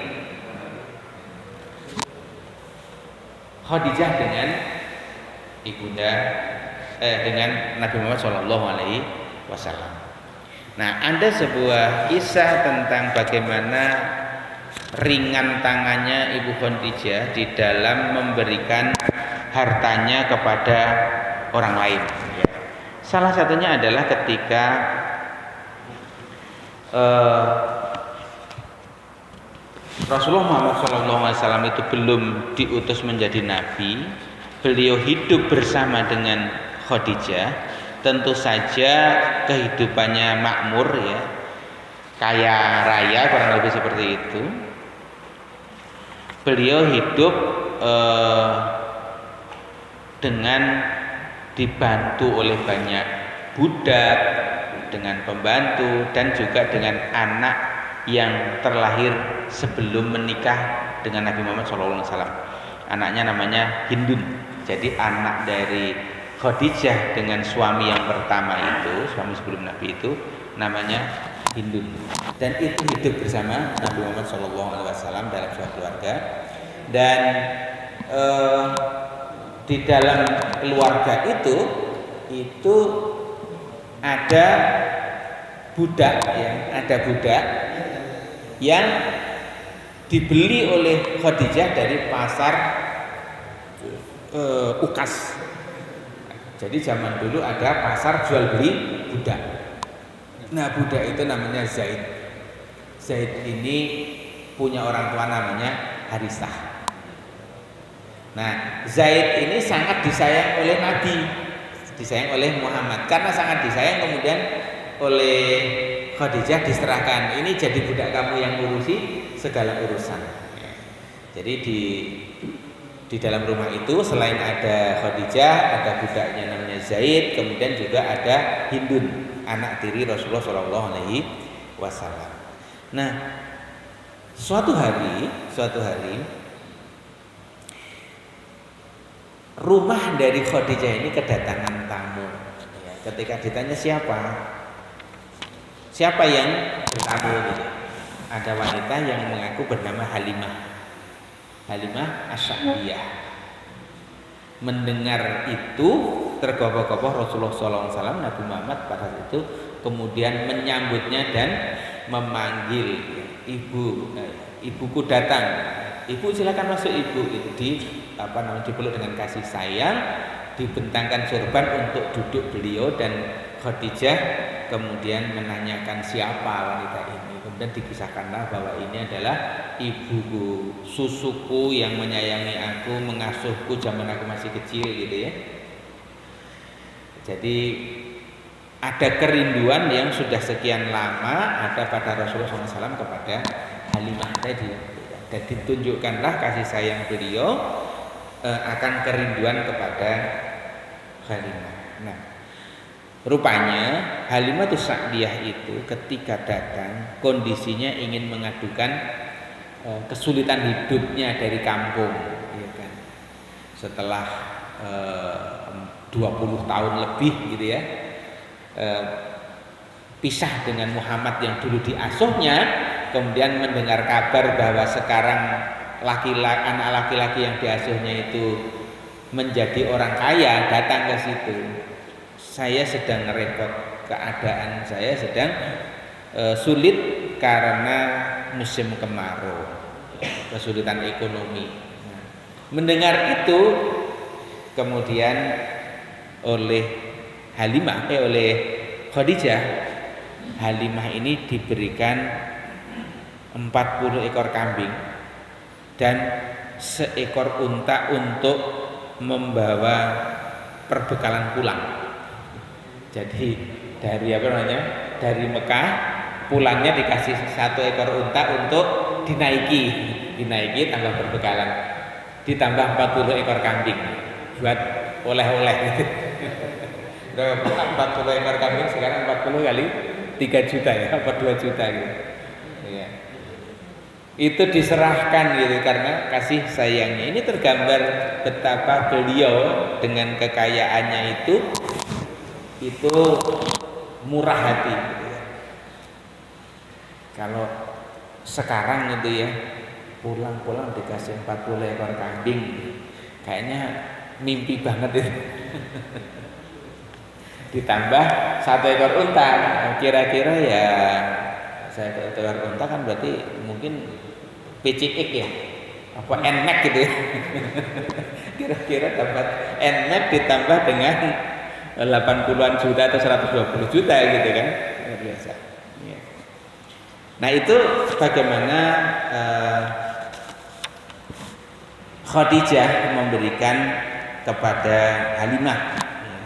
Speaker 2: Khadijah dengan ibunda dengan Nabi Muhammad Shallallahu Alaihi Wasallam. Nah, ada sebuah kisah tentang bagaimana ringan tangannya Ibu Khadijah di dalam memberikan hartanya kepada orang lain. Salah satunya adalah ketika Rasulullah Muhammad SAW itu belum diutus menjadi nabi, beliau hidup bersama dengan Khadijah. Tentu saja kehidupannya makmur ya, kaya raya kurang lebih seperti itu. Beliau hidup dengan dibantu oleh banyak budak, dengan pembantu dan juga dengan anak yang terlahir sebelum menikah dengan Nabi Muhammad SAW. Anaknya namanya Hindun. Jadi anak dari Khadijah dengan suami yang pertama itu, suami sebelum Nabi itu namanya Hindun. Dan itu hidup bersama Nabi Muhammad SAW dalam suatu keluarga. Dan di dalam keluarga itu ada budak ya, ada budak yang dibeli oleh Khadijah dari pasar Ukas. Jadi zaman dulu ada pasar jual beli budak. Nah, budak itu namanya Zaid. Zaid ini punya orang tua namanya Harisah. Nah, Zaid ini sangat disayang oleh Nabi, disayang oleh Muhammad. Karena sangat disayang, kemudian oleh Khadijah diserahkan, ini jadi budak kamu yang ngurusi segala urusan. Jadi di dalam rumah itu selain ada Khadijah, ada budaknya namanya Zaid, kemudian juga ada Hindun, anak tiri Rasulullah Shallallahu Alaihi Wasallam. Nah, suatu hari rumah dari Khadijah ini kedatangan tamu. Ya, ketika ditanya siapa yang bertamu gitu, ada wanita yang mengaku bernama Halimah As-Sa'diyah. Mendengar itu tergopoh-gopoh Rasulullah SAW, Nabi Muhammad pada saat itu kemudian menyambutnya dan memanggil, ibuku datang, ibu silakan masuk ibu. Itu dipeluk dengan kasih sayang, dibentangkan sorban untuk duduk beliau, dan Khadijah kemudian menanyakan siapa wanita ini. Kemudian dikisahkanlah bahwa ini adalah ibuku, susuku yang menyayangi aku, mengasuhku zaman aku masih kecil gitu ya. Jadi ada kerinduan yang sudah sekian lama ada pada Rasulullah SAW kepada Halimah tadi. Dan ditunjukkanlah kasih sayang beliau akan kerinduan kepada Halimah. Nah, rupanya Halimah As-Sa'diyah itu ketika datang kondisinya ingin mengadukan kesulitan hidupnya dari kampung, ya kan? Setelah 20 tahun lebih gitu ya, pisah dengan Muhammad yang dulu diasuhnya, kemudian mendengar kabar bahwa sekarang anak laki-laki yang diasuhnya itu menjadi orang kaya, datang ke situ. Saya sedang repot, keadaan saya sedang sulit karena musim kemarau. kesulitan ekonomi. Nah, mendengar itu kemudian oleh oleh Khadijah, Halimah ini diberikan 40 ekor kambing dan seekor unta untuk membawa perbekalan pulang. Jadi dari Mekah pulangnya dikasih 1 ekor unta untuk dinaiki tambah perbekalan, ditambah 40 ekor kambing buat oleh-oleh. 40 ekor kambing sekarang 40 kali 3 juta ya, apa 2 juta gitu. Ya. Itu diserahkan gitu karena kasih sayangnya. Ini tergambar betapa beliau dengan kekayaannya itu murah hati gitu ya. Kalau sekarang gitu ya, pulang-pulang dikasih 40 ekor kambing, kayaknya mimpi banget itu. Ditambah 1 ekor unta, kira-kira ya 1 ekor unta kan berarti mungkin PCX ya, apa NMAX gitu ya. Kira-kira dapat NMAX ditambah dengan 80-an juta atau 120 juta gitu kan, luar biasa. Ya. Nah itu bagaimana Khadijah memberikan kepada Halimah. Ya.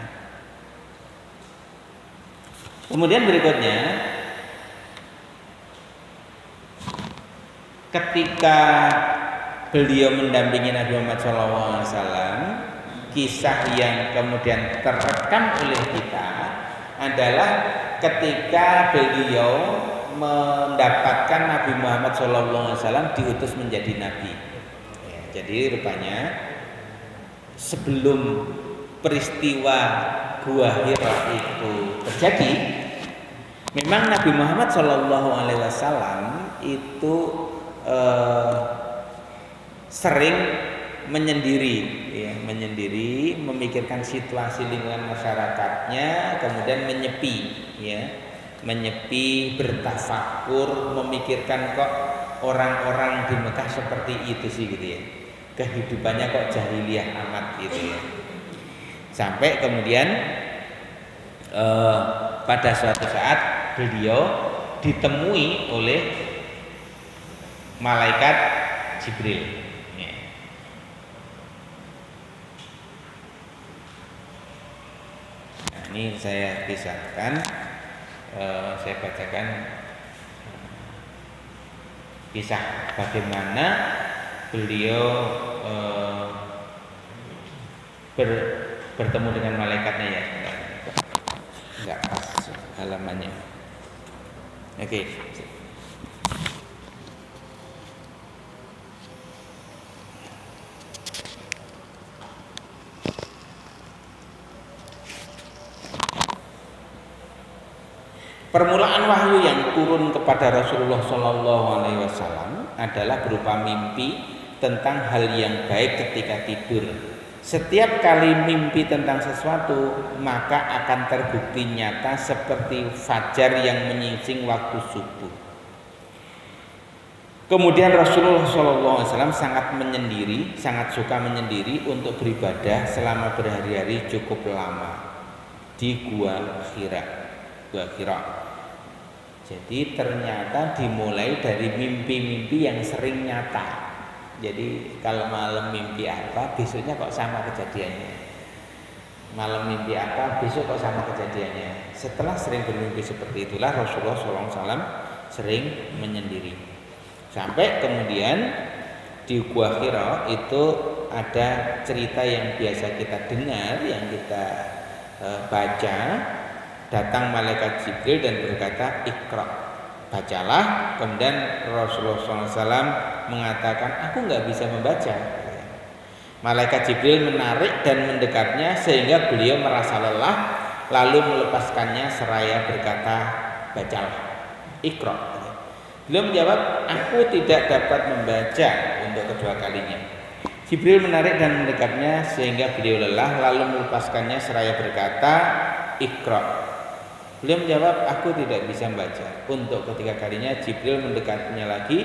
Speaker 2: Kemudian berikutnya, ketika beliau mendampingi Nabi Muhammad SAW, kisah yang kemudian terekam oleh kita adalah ketika beliau mendapatkan Nabi Muhammad SAW diutus menjadi nabi. Ya, jadi rupanya sebelum peristiwa Gua Hira itu terjadi, memang Nabi Muhammad SAW itu sering menyendiri, memikirkan situasi lingkungan masyarakatnya, kemudian menyepi, bertafakur, memikirkan kok orang-orang di Mekah seperti itu sih gitu ya, kehidupannya kok jahiliyah amat gitu ya. Sampai kemudian pada suatu saat beliau ditemui oleh malaikat Jibril. Ini saya kisahkan, saya bacakan kisah bagaimana beliau bertemu dengan malaikatnya ya. Enggak pas halamannya. Oke. Permulaan wahyu yang turun kepada Rasulullah SAW adalah berupa mimpi tentang hal yang baik ketika tidur. Setiap kali mimpi tentang sesuatu, maka akan terbukti nyata seperti fajar yang menyingsing waktu subuh. Kemudian Rasulullah SAW sangat suka menyendiri untuk beribadah selama berhari-hari cukup lama di Gua Hira. Jadi ternyata dimulai dari mimpi-mimpi yang sering nyata. Jadi kalau malam mimpi apa, besoknya kok sama kejadiannya. Malam mimpi apa, besok kok sama kejadiannya. Setelah sering bermimpi seperti itulah Rasulullah SAW sering menyendiri. Sampai kemudian di Gua Hira itu ada cerita yang biasa kita dengar, yang kita baca. Datang malaikat Jibril dan berkata, "Iqra", bacalah. Kemudian Rasulullah SAW mengatakan, "Aku nggak bisa membaca." Malaikat Jibril menarik dan mendekatnya sehingga beliau merasa lelah, lalu melepaskannya seraya berkata, "Bacalah, Iqra." Beliau menjawab, "Aku tidak dapat membaca" untuk kedua kalinya. Jibril menarik dan mendekatnya sehingga beliau lelah, lalu melepaskannya seraya berkata, "Iqra." Beliau menjawab, "Aku tidak bisa membaca." Untuk ketiga kalinya Jibril mendekatnya lagi,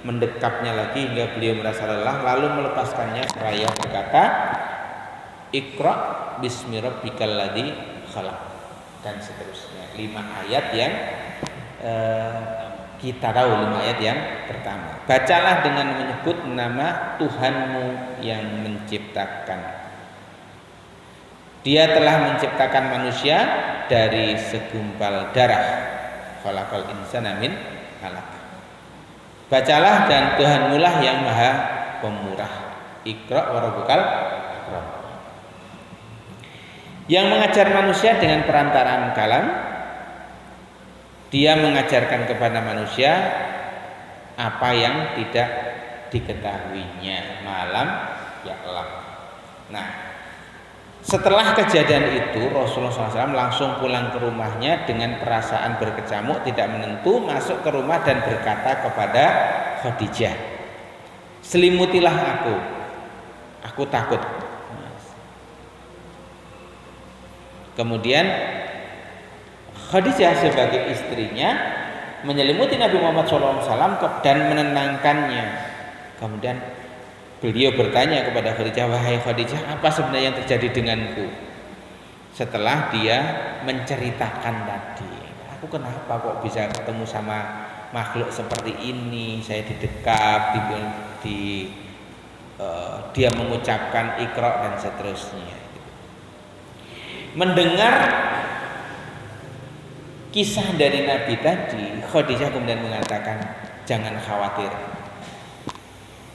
Speaker 2: mendekapnya lagi hingga beliau merasa lelah, lalu melepaskannya seraya berkata, Iqra bismi rabbikal ladzi khalaq, dan seterusnya. 5 ayat yang kita tahu, 5 ayat yang pertama. Bacalah dengan menyebut nama Tuhanmu yang menciptakan. Dia telah menciptakan manusia dari segumpal darah. Khalaqal insana min 'alaq. Bacalah, dan Tuhanmu lah yang Maha Pemurah. Iqra wa rabbukal akram. Yang mengajar manusia dengan perantaraan kalam. Dia mengajarkan kepada manusia apa yang tidak diketahuinya. Malam ya'lam. Nah, setelah kejadian itu Rasulullah SAW langsung pulang ke rumahnya dengan perasaan berkecamuk, tidak menentu, masuk ke rumah dan berkata kepada Khadijah, selimutilah aku takut. Kemudian Khadijah sebagai istrinya menyelimuti Nabi Muhammad SAW dan menenangkannya. Kemudian beliau bertanya kepada Khadijah, wahai Khadijah, apa sebenarnya yang terjadi denganku? Setelah dia menceritakan tadi, aku kenapa kok bisa ketemu sama makhluk seperti ini? Saya didekap, dia mengucapkan Iqra dan seterusnya. Mendengar kisah dari Nabi tadi, Khadijah kemudian mengatakan, jangan khawatir,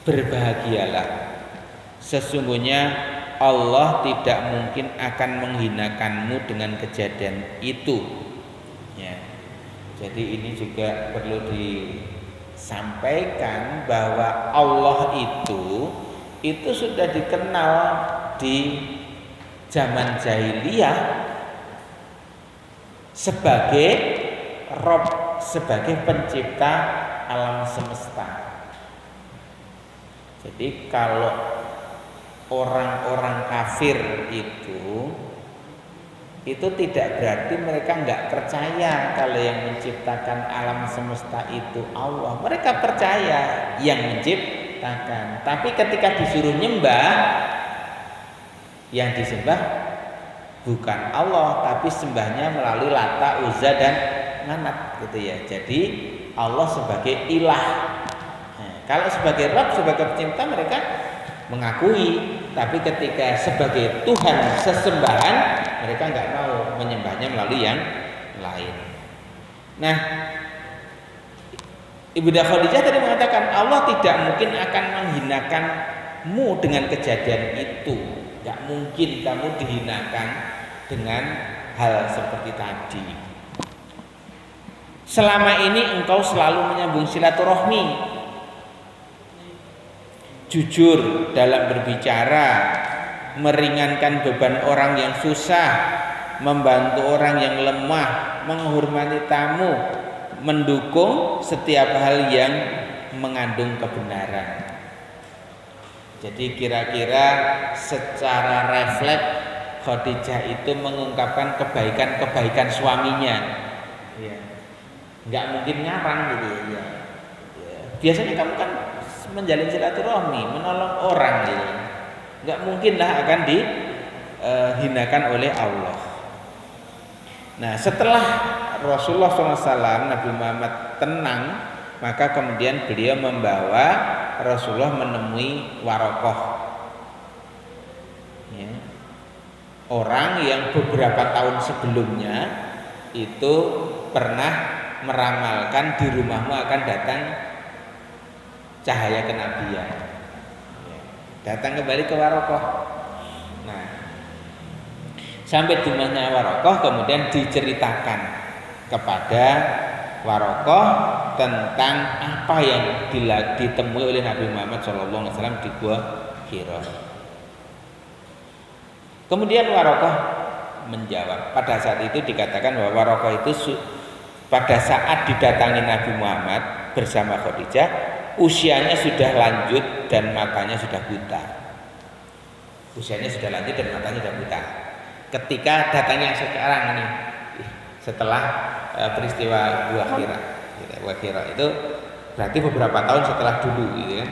Speaker 2: berbahagialah, sesungguhnya Allah tidak mungkin akan menghinakanmu dengan kejadian itu. Ya. Jadi ini juga perlu disampaikan bahwa Allah itu sudah dikenal di zaman jahiliyah sebagai Rabb, sebagai pencipta alam semesta. Jadi kalau orang-orang kafir itu tidak berarti mereka nggak percaya kalau yang menciptakan alam semesta itu Allah. Mereka percaya yang menciptakan. Tapi ketika disuruh nyembah, yang disembah bukan Allah, tapi sembahnya melalui Lata, Uzza dan Manat, gitu ya. Jadi Allah sebagai ilah. Nah, kalau sebagai Rabb, sebagai pencipta mereka mengakui, tapi ketika sebagai Tuhan sesembahan mereka nggak mau menyembahnya melalui yang lain. Nah, Ibunda Khadijah tadi mengatakan Allah tidak mungkin akan menghinakanmu dengan kejadian itu. Tidak mungkin kamu dihinakan dengan hal seperti tadi. Selama ini engkau selalu menyambung silaturahmi, jujur dalam berbicara, meringankan beban orang yang susah, membantu orang yang lemah, menghormati tamu, mendukung setiap hal yang mengandung kebenaran. Jadi kira-kira secara refleks Khadijah itu mengungkapkan kebaikan-kebaikan suaminya. Ya. Nggak mungkin ngarang gitu ya. Biasanya kamu kan menjalin silaturahmi, menolong orang gitu. Nggak mungkinlah akan dihinakan oleh Allah. Nah, setelah Rasulullah SAW, Nabi Muhammad tenang, maka kemudian beliau membawa Rasulullah menemui Waraqah, ya. Orang yang beberapa tahun sebelumnya itu pernah meramalkan di rumahmu akan datang cahaya kenabian. Datang kembali ke Waraqah. Nah, sampai di rumahnya Waraqah kemudian diceritakan kepada Waraqah tentang apa yang ditemui oleh Nabi Muhammad SAW di Gua Hira. Kemudian Waraqah menjawab. Pada saat itu dikatakan bahwa Waraqah itu pada saat didatangi Nabi Muhammad bersama Khadijah, usianya sudah lanjut dan matanya sudah buta. Usianya sudah lanjut dan matanya sudah buta. Ketika datangnya sekarang ini, setelah peristiwa Gua Hira itu Berarti beberapa tahun setelah dulu gitu kan.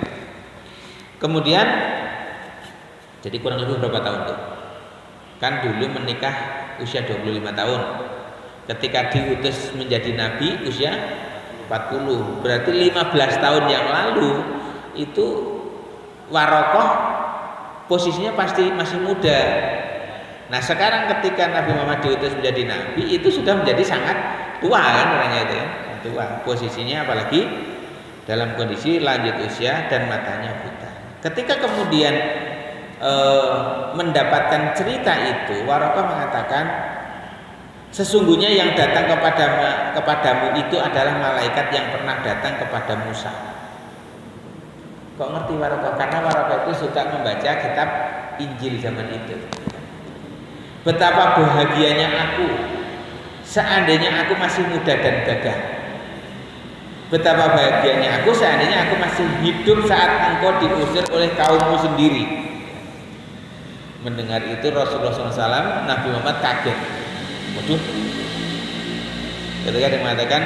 Speaker 2: Kemudian jadi kurang lebih berapa tahun tuh? Kan dulu menikah usia 25 tahun. Ketika diutus menjadi nabi usia 40. Berarti 15 tahun yang lalu itu Warokoh posisinya pasti masih muda. Nah sekarang ketika Nabi Muhammad diutus menjadi nabi itu sudah menjadi sangat tua kan orangnya itu ya, tua posisinya, apalagi dalam kondisi lanjut usia dan matanya buta. Ketika kemudian mendapatkan cerita itu, Warokoh mengatakan sesungguhnya yang datang kepadamu itu adalah malaikat yang pernah datang kepada Musa. Kok ngerti Warokoh? Karena Warokoh itu suka membaca kitab Injil zaman itu. Betapa bahagianya aku seandainya aku masih muda dan gagah. Betapa bahagianya aku seandainya aku masih hidup saat engkau diusir oleh kaummu sendiri. Mendengar itu Rasulullah SAW, Nabi Muhammad kaget. Waduh. Ketika dia mengatakan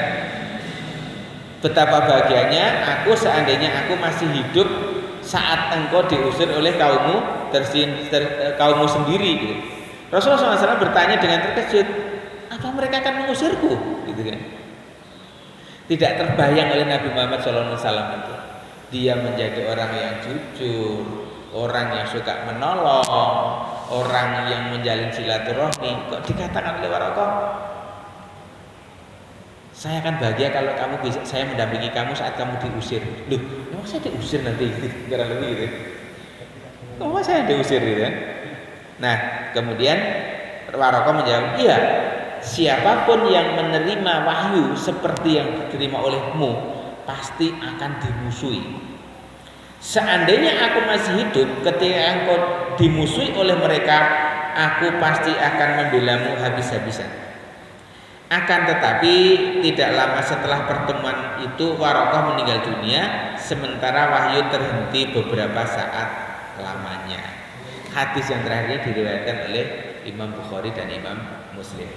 Speaker 2: betapa bahagianya aku seandainya aku masih hidup saat engkau diusir oleh kaummu sendiri gitu. Rasulullah SAW bertanya dengan terkejut, apa mereka akan mengusirku? Gitu kan. Tidak terbayang oleh Nabi Muhammad SAW itu. Dia menjadi orang yang jujur, orang yang suka menolong, orang yang menjalin silaturahmi. Kok dikatakan oleh Warokoh, saya akan bahagia kalau kamu bisa, saya mendampingi kamu saat kamu diusir. Loh, emang saya diusir nanti? Kira lebih gitu. Emang saya diusir gitu kan? Nah, kemudian Warokoh menjawab, iya, siapapun yang menerima wahyu seperti yang diterima olehmu pasti akan dimusuhi. Seandainya aku masih hidup ketika engkau dimusuhi oleh mereka, aku pasti akan membelamu habis-habisan. Akan tetapi tidak lama setelah pertemuan itu Warokoh meninggal dunia, sementara wahyu terhenti beberapa saat lamanya. Hadis yang terakhir diriwayatkan oleh Imam Bukhari dan Imam Muslim.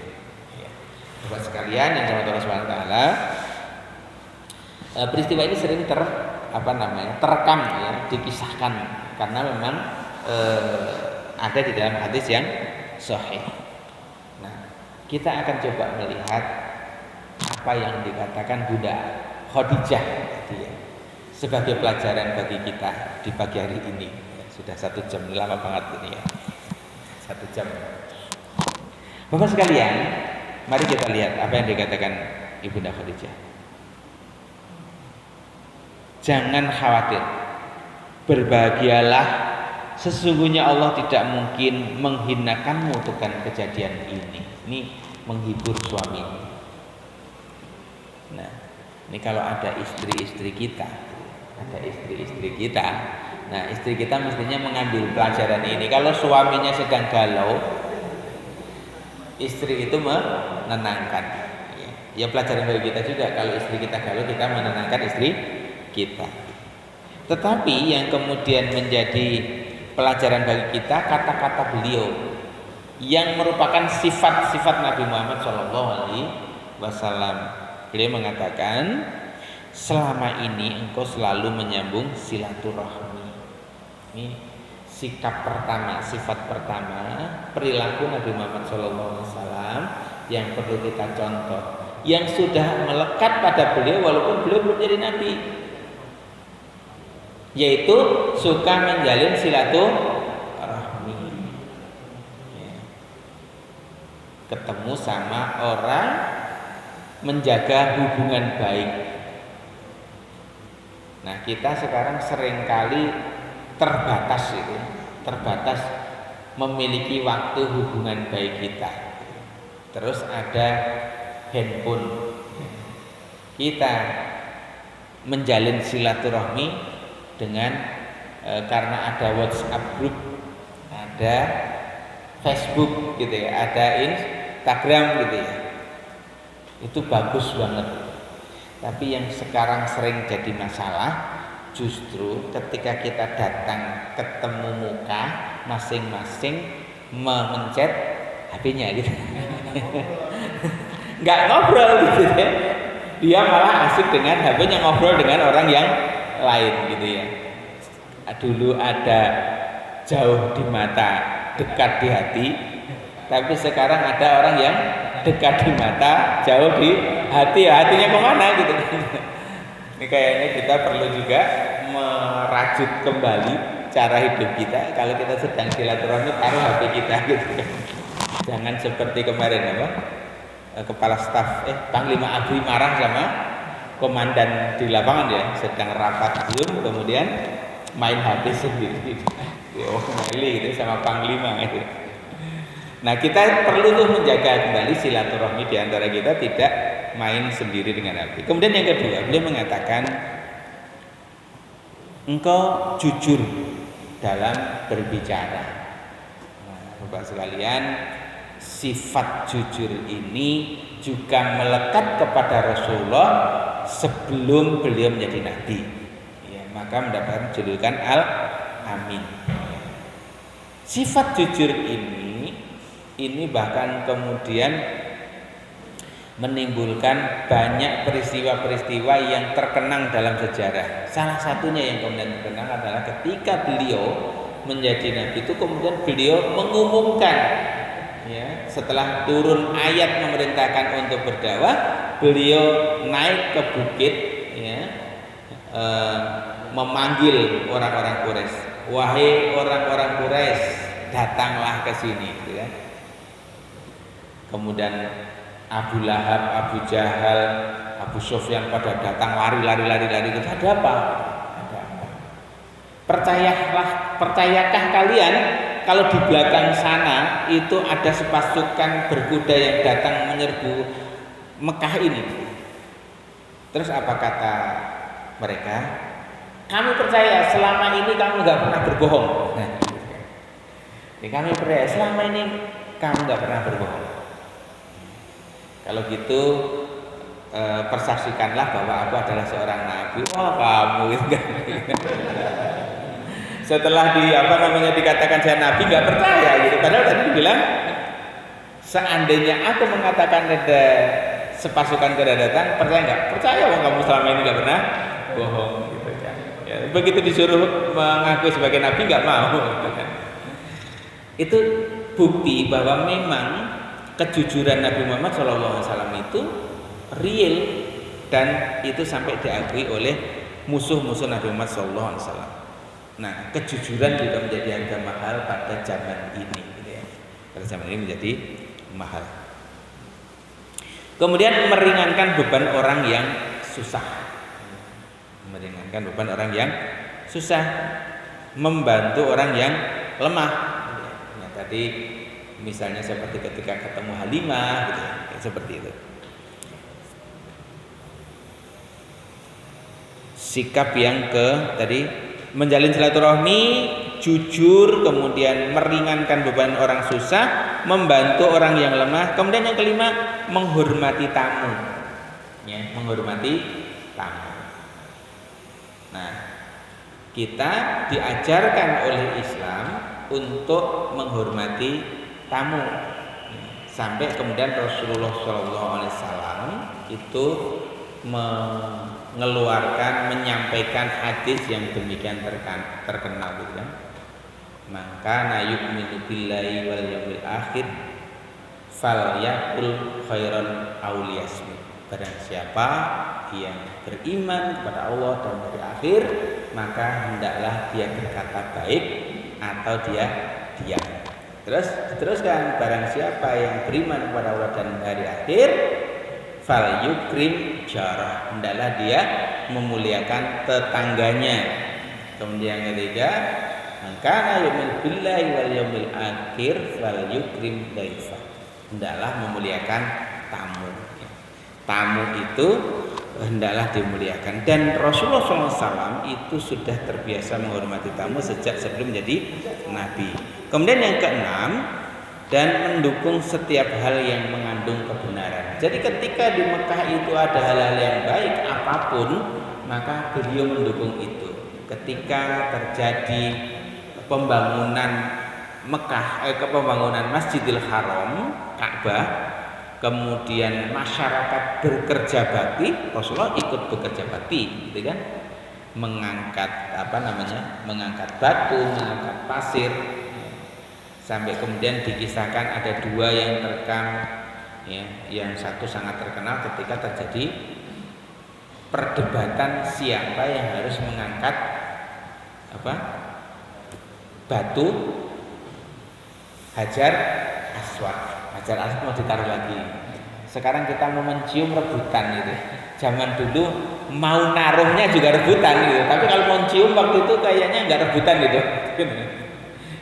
Speaker 2: Buat sekalian yang dirahmati Allah Subhanahu wa taala, peristiwa ini sering terekam ya, dikisahkan karena memang ada di dalam hadis yang sahih. Kita akan coba melihat apa yang dikatakan Bunda Khadijah tadi ya, sebagai pelajaran bagi kita di pagi hari ini. Sudah 1 jam, lama banget ini ya, 1 jam. Bapak sekalian, mari kita lihat apa yang dikatakan Ibunda Khadijah. Jangan khawatir, berbahagialah, sesungguhnya Allah tidak mungkin menghinakanmu dengan kejadian ini. Ini menghibur suami. Nah, ini kalau ada istri-istri kita, nah istri kita mestinya mengambil pelajaran ini. Kalau suaminya sedang galau, istri itu menenangkan. Ya pelajaran bagi kita juga. Kalau istri kita galau, kita menenangkan istri kita. Tetapi yang kemudian menjadi pelajaran bagi kita kata-kata beliau yang merupakan sifat-sifat Nabi Muhammad SAW. Beliau mengatakan, selama ini engkau selalu menyambung silaturahmi. Ini sikap pertama, sifat pertama, perilaku Nabi Muhammad SAW yang perlu kita contoh, yang sudah melekat pada beliau walaupun beliau belum jadi Nabi, yaitu suka menjalin silaturahmi. Ketemu sama orang, menjaga hubungan baik. Nah, kita sekarang seringkali terbatas memiliki waktu hubungan baik kita. Terus ada handphone. Kita menjalin silaturahmi dengan karena ada WhatsApp group, ada Facebook gitu ya, ada Instagram gitu ya. Itu bagus banget. Tapi yang sekarang sering jadi masalah justru ketika kita datang ketemu muka masing-masing memencet HP-nya gitu. Nggak ngobrol gitu ya. Dia malah asik dengan HP-nya, ngobrol dengan orang yang lain gitu ya. Dulu ada jauh di mata, dekat di hati, tapi sekarang ada orang yang dekat di mata, jauh di hati. Ya, hatinya kemana gitu. Ini kayaknya kita perlu juga merajut kembali cara hidup kita. Kalau kita sedang silaturahmi, taruh HP kita gitu. Jangan seperti kemarin apa? Kepala staf Panglima Abri marah sama komandan di lapangan ya, sedang rapat Zoom kemudian main HP sendiri. Oh, Meli gitu sama Panglima gitu. Nah, kita perlu tuh menjaga kembali silaturahmi di antara kita, tidak main sendiri dengan HP. Kemudian yang kedua, beliau mengatakan engkau jujur dalam berbicara. Nah, Bapak sekalian, sifat jujur ini juga melekat kepada Rasulullah sebelum beliau menjadi nabi. Ya, maka mendapatkan julukan Al-Amin. Sifat jujur ini bahkan kemudian menimbulkan banyak peristiwa-peristiwa yang terkenang dalam sejarah. Salah satunya yang kemudian terkenang adalah ketika beliau menjadi nabi itu kemudian beliau mengumumkan, ya, setelah turun ayat memerintahkan untuk berdakwah, beliau naik ke bukit, ya, memanggil orang-orang Quraisy, wahai orang-orang Quraisy, datanglah ke sini, gitu kan. Kemudian Abu Lahab, Abu Jahal, Abu Sufyan pada datang lari. Itu ada apa? Percayakah kalian kalau di belakang sana itu ada sepasukan berkuda yang datang menyerbu Mekah ini? Terus apa kata mereka? Kami percaya selama ini kamu nggak pernah berbohong. Kami percaya selama ini kamu nggak pernah berbohong. Kalau gitu persaksikanlah bahwa aku adalah seorang nabi. Wah, kamu itu kan. Setelah dikatakan saya nabi, nggak percaya gitu. Padahal tadi dibilang seandainya aku mengatakan ada sepasukan kuda datang, percaya nggak? Percaya, wong kamu selama ini nggak pernah bohong gitu kan. Ya, begitu disuruh mengaku sebagai nabi nggak mau gitu kan. Itu bukti bahwa memang kejujuran Nabi Muhammad SAW itu real dan itu sampai diakui oleh musuh-musuh Nabi Muhammad SAW. Nah, kejujuran juga menjadi harga mahal pada zaman ini, gitu ya. Pada zaman ini menjadi mahal. Kemudian meringankan beban orang yang susah, membantu orang yang lemah. Nah, tadi misalnya seperti ketika ketemu Halimah gitu, seperti itu. Sikap yang tadi menjalin silaturahmi, jujur, kemudian meringankan beban orang susah, membantu orang yang lemah. Kemudian yang kelima, menghormati tamu. Ya, menghormati tamu. Nah, kita diajarkan oleh Islam untuk menghormati tamu, sampai kemudian Rasulullah SAW itu menyampaikan hadis yang demikian terkenal gitu kan. Maka yu'minu billahi wal yawmil akhir falyaqul khairan aw liyasmut. Barang siapa yang beriman kepada Allah dan hari akhir, maka hendaklah dia berkata baik atau dia diam. Terus diteruskan, barang siapa yang beriman kepada Allah dan hari akhir, fal yukrim jarah, hendaklah dia memuliakan tetangganya. Kemudian yang ketiga, maka yu'minu billahi wal yawmil akhir fal yukrim daifah, hendaklah memuliakan tamu. Tamu itu hendaklah dimuliakan, dan Rasulullah SAW itu sudah terbiasa menghormati tamu sejak sebelum menjadi nabi. Kemudian yang keenam, dan mendukung setiap hal yang mengandung kebenaran. Jadi ketika di Mekah itu ada hal-hal yang baik apapun, maka beliau mendukung itu. Ketika terjadi pembangunan pembangunan Masjidil Haram, Ka'bah, kemudian masyarakat bekerja bakti, Rasulullah ikut bekerja bakti, gitu kan? Mengangkat mengangkat batu, mengangkat pasir, sampai kemudian dikisahkan ada dua yang terekam, ya, yang satu sangat terkenal ketika terjadi perdebatan siapa yang harus mengangkat batu Hajar Aswad. Hajar Aswad mau ditaruh lagi. Sekarang kita mau mencium rebutan gitu. Zaman dulu mau naruhnya juga rebutan gitu. Tapi kalau mau cium waktu itu kayaknya nggak rebutan gitu.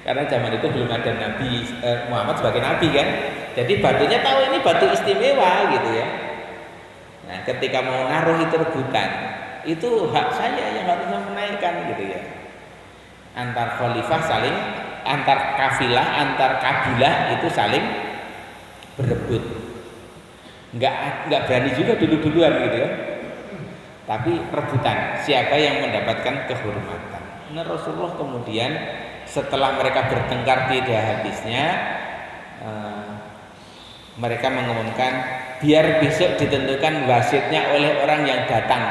Speaker 2: Karena zaman itu belum ada Nabi Muhammad sebagai Nabi kan. Jadi batunya tahu ini batu istimewa gitu ya. Nah, ketika mau naruh itu rebutan. Itu hak saya yang harus menaikkan gitu ya. Antar khalifah saling, antar kafilah, antar kabilah itu saling berebut. Enggak berani juga dulu-duluan gitu ya. Tapi rebutan siapa yang mendapatkan kehormatan. Nah, Rasulullah kemudian setelah mereka bertengkar tidak habisnya, mereka mengumumkan biar besok ditentukan wasitnya oleh orang yang datang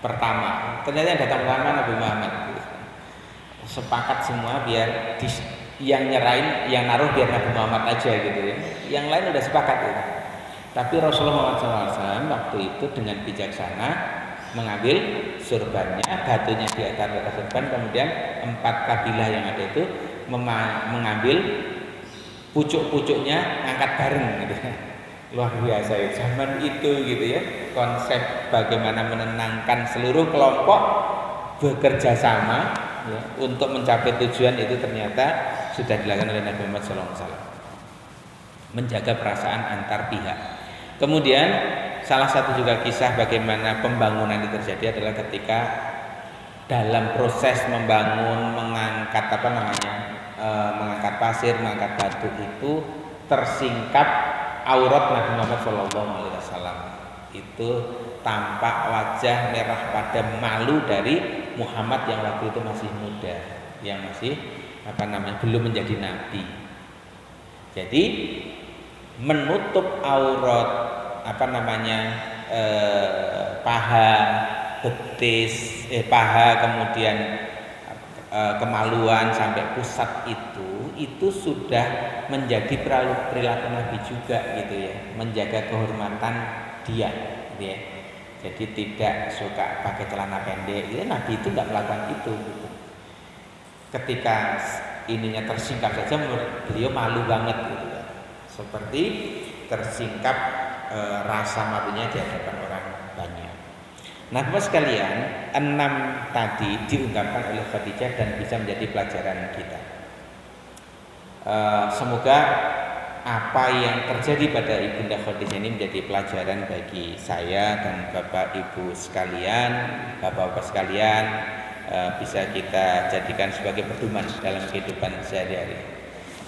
Speaker 2: pertama. Ternyata yang datang pertama Nabi Muhammad. Sepakat semua biar yang nyerahin, yang naruh biar Nabi Muhammad aja gitu ya. Yang lain udah sepakat gitu. Tapi Rasulullah SAW waktu itu dengan bijaksana mengambil surbannya, batunya di atas surban, kemudian 4 kabilah yang ada itu mengambil pucuk-pucuknya, angkat bareng gitu. Luar biasa ya zaman itu gitu ya. Konsep bagaimana menenangkan seluruh kelompok bekerja sama ya, untuk mencapai tujuan itu ternyata sudah dilakukan oleh Nabi Muhammad SAW. Menjaga perasaan antar pihak. Kemudian salah satu juga kisah bagaimana pembangunan itu terjadi adalah ketika dalam proses membangun, mengangkat mengangkat pasir, mengangkat batu itu tersingkap aurat Nabi Muhammad SAW. Itu tampak wajah merah padam malu dari Muhammad yang waktu itu masih muda, yang masih belum menjadi nabi. Jadi menutup aurat paha, betis, paha, kemudian kemaluan sampai pusat itu sudah menjadi perilaku Nabi juga gitu ya, menjaga kehormatan dia gitu ya. Jadi tidak suka pakai celana pendek gitu. Nabi itu nggak melakukan itu gitu. Ketika ininya tersingkap saja beliau malu banget gitu ya. Seperti tersingkap rasa malunya di hadapan orang banyak. Nah, Bapak sekalian, 6 tadi diungkapkan oleh Khadijah dan bisa menjadi pelajaran kita. Semoga apa yang terjadi pada Ibunda Khadijah ini menjadi pelajaran bagi saya dan Bapak Ibu sekalian, Bapak-bapak sekalian, bisa kita jadikan sebagai pedoman dalam kehidupan sehari-hari.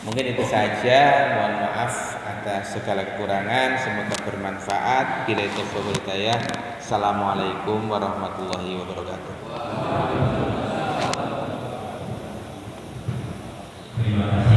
Speaker 2: Mungkin itu saja, mohon maaf atas segala kekurangan, semoga bermanfaat. Bila itu hidayah. Assalamualaikum warahmatullahi wabarakatuh.
Speaker 1: Terima kasih.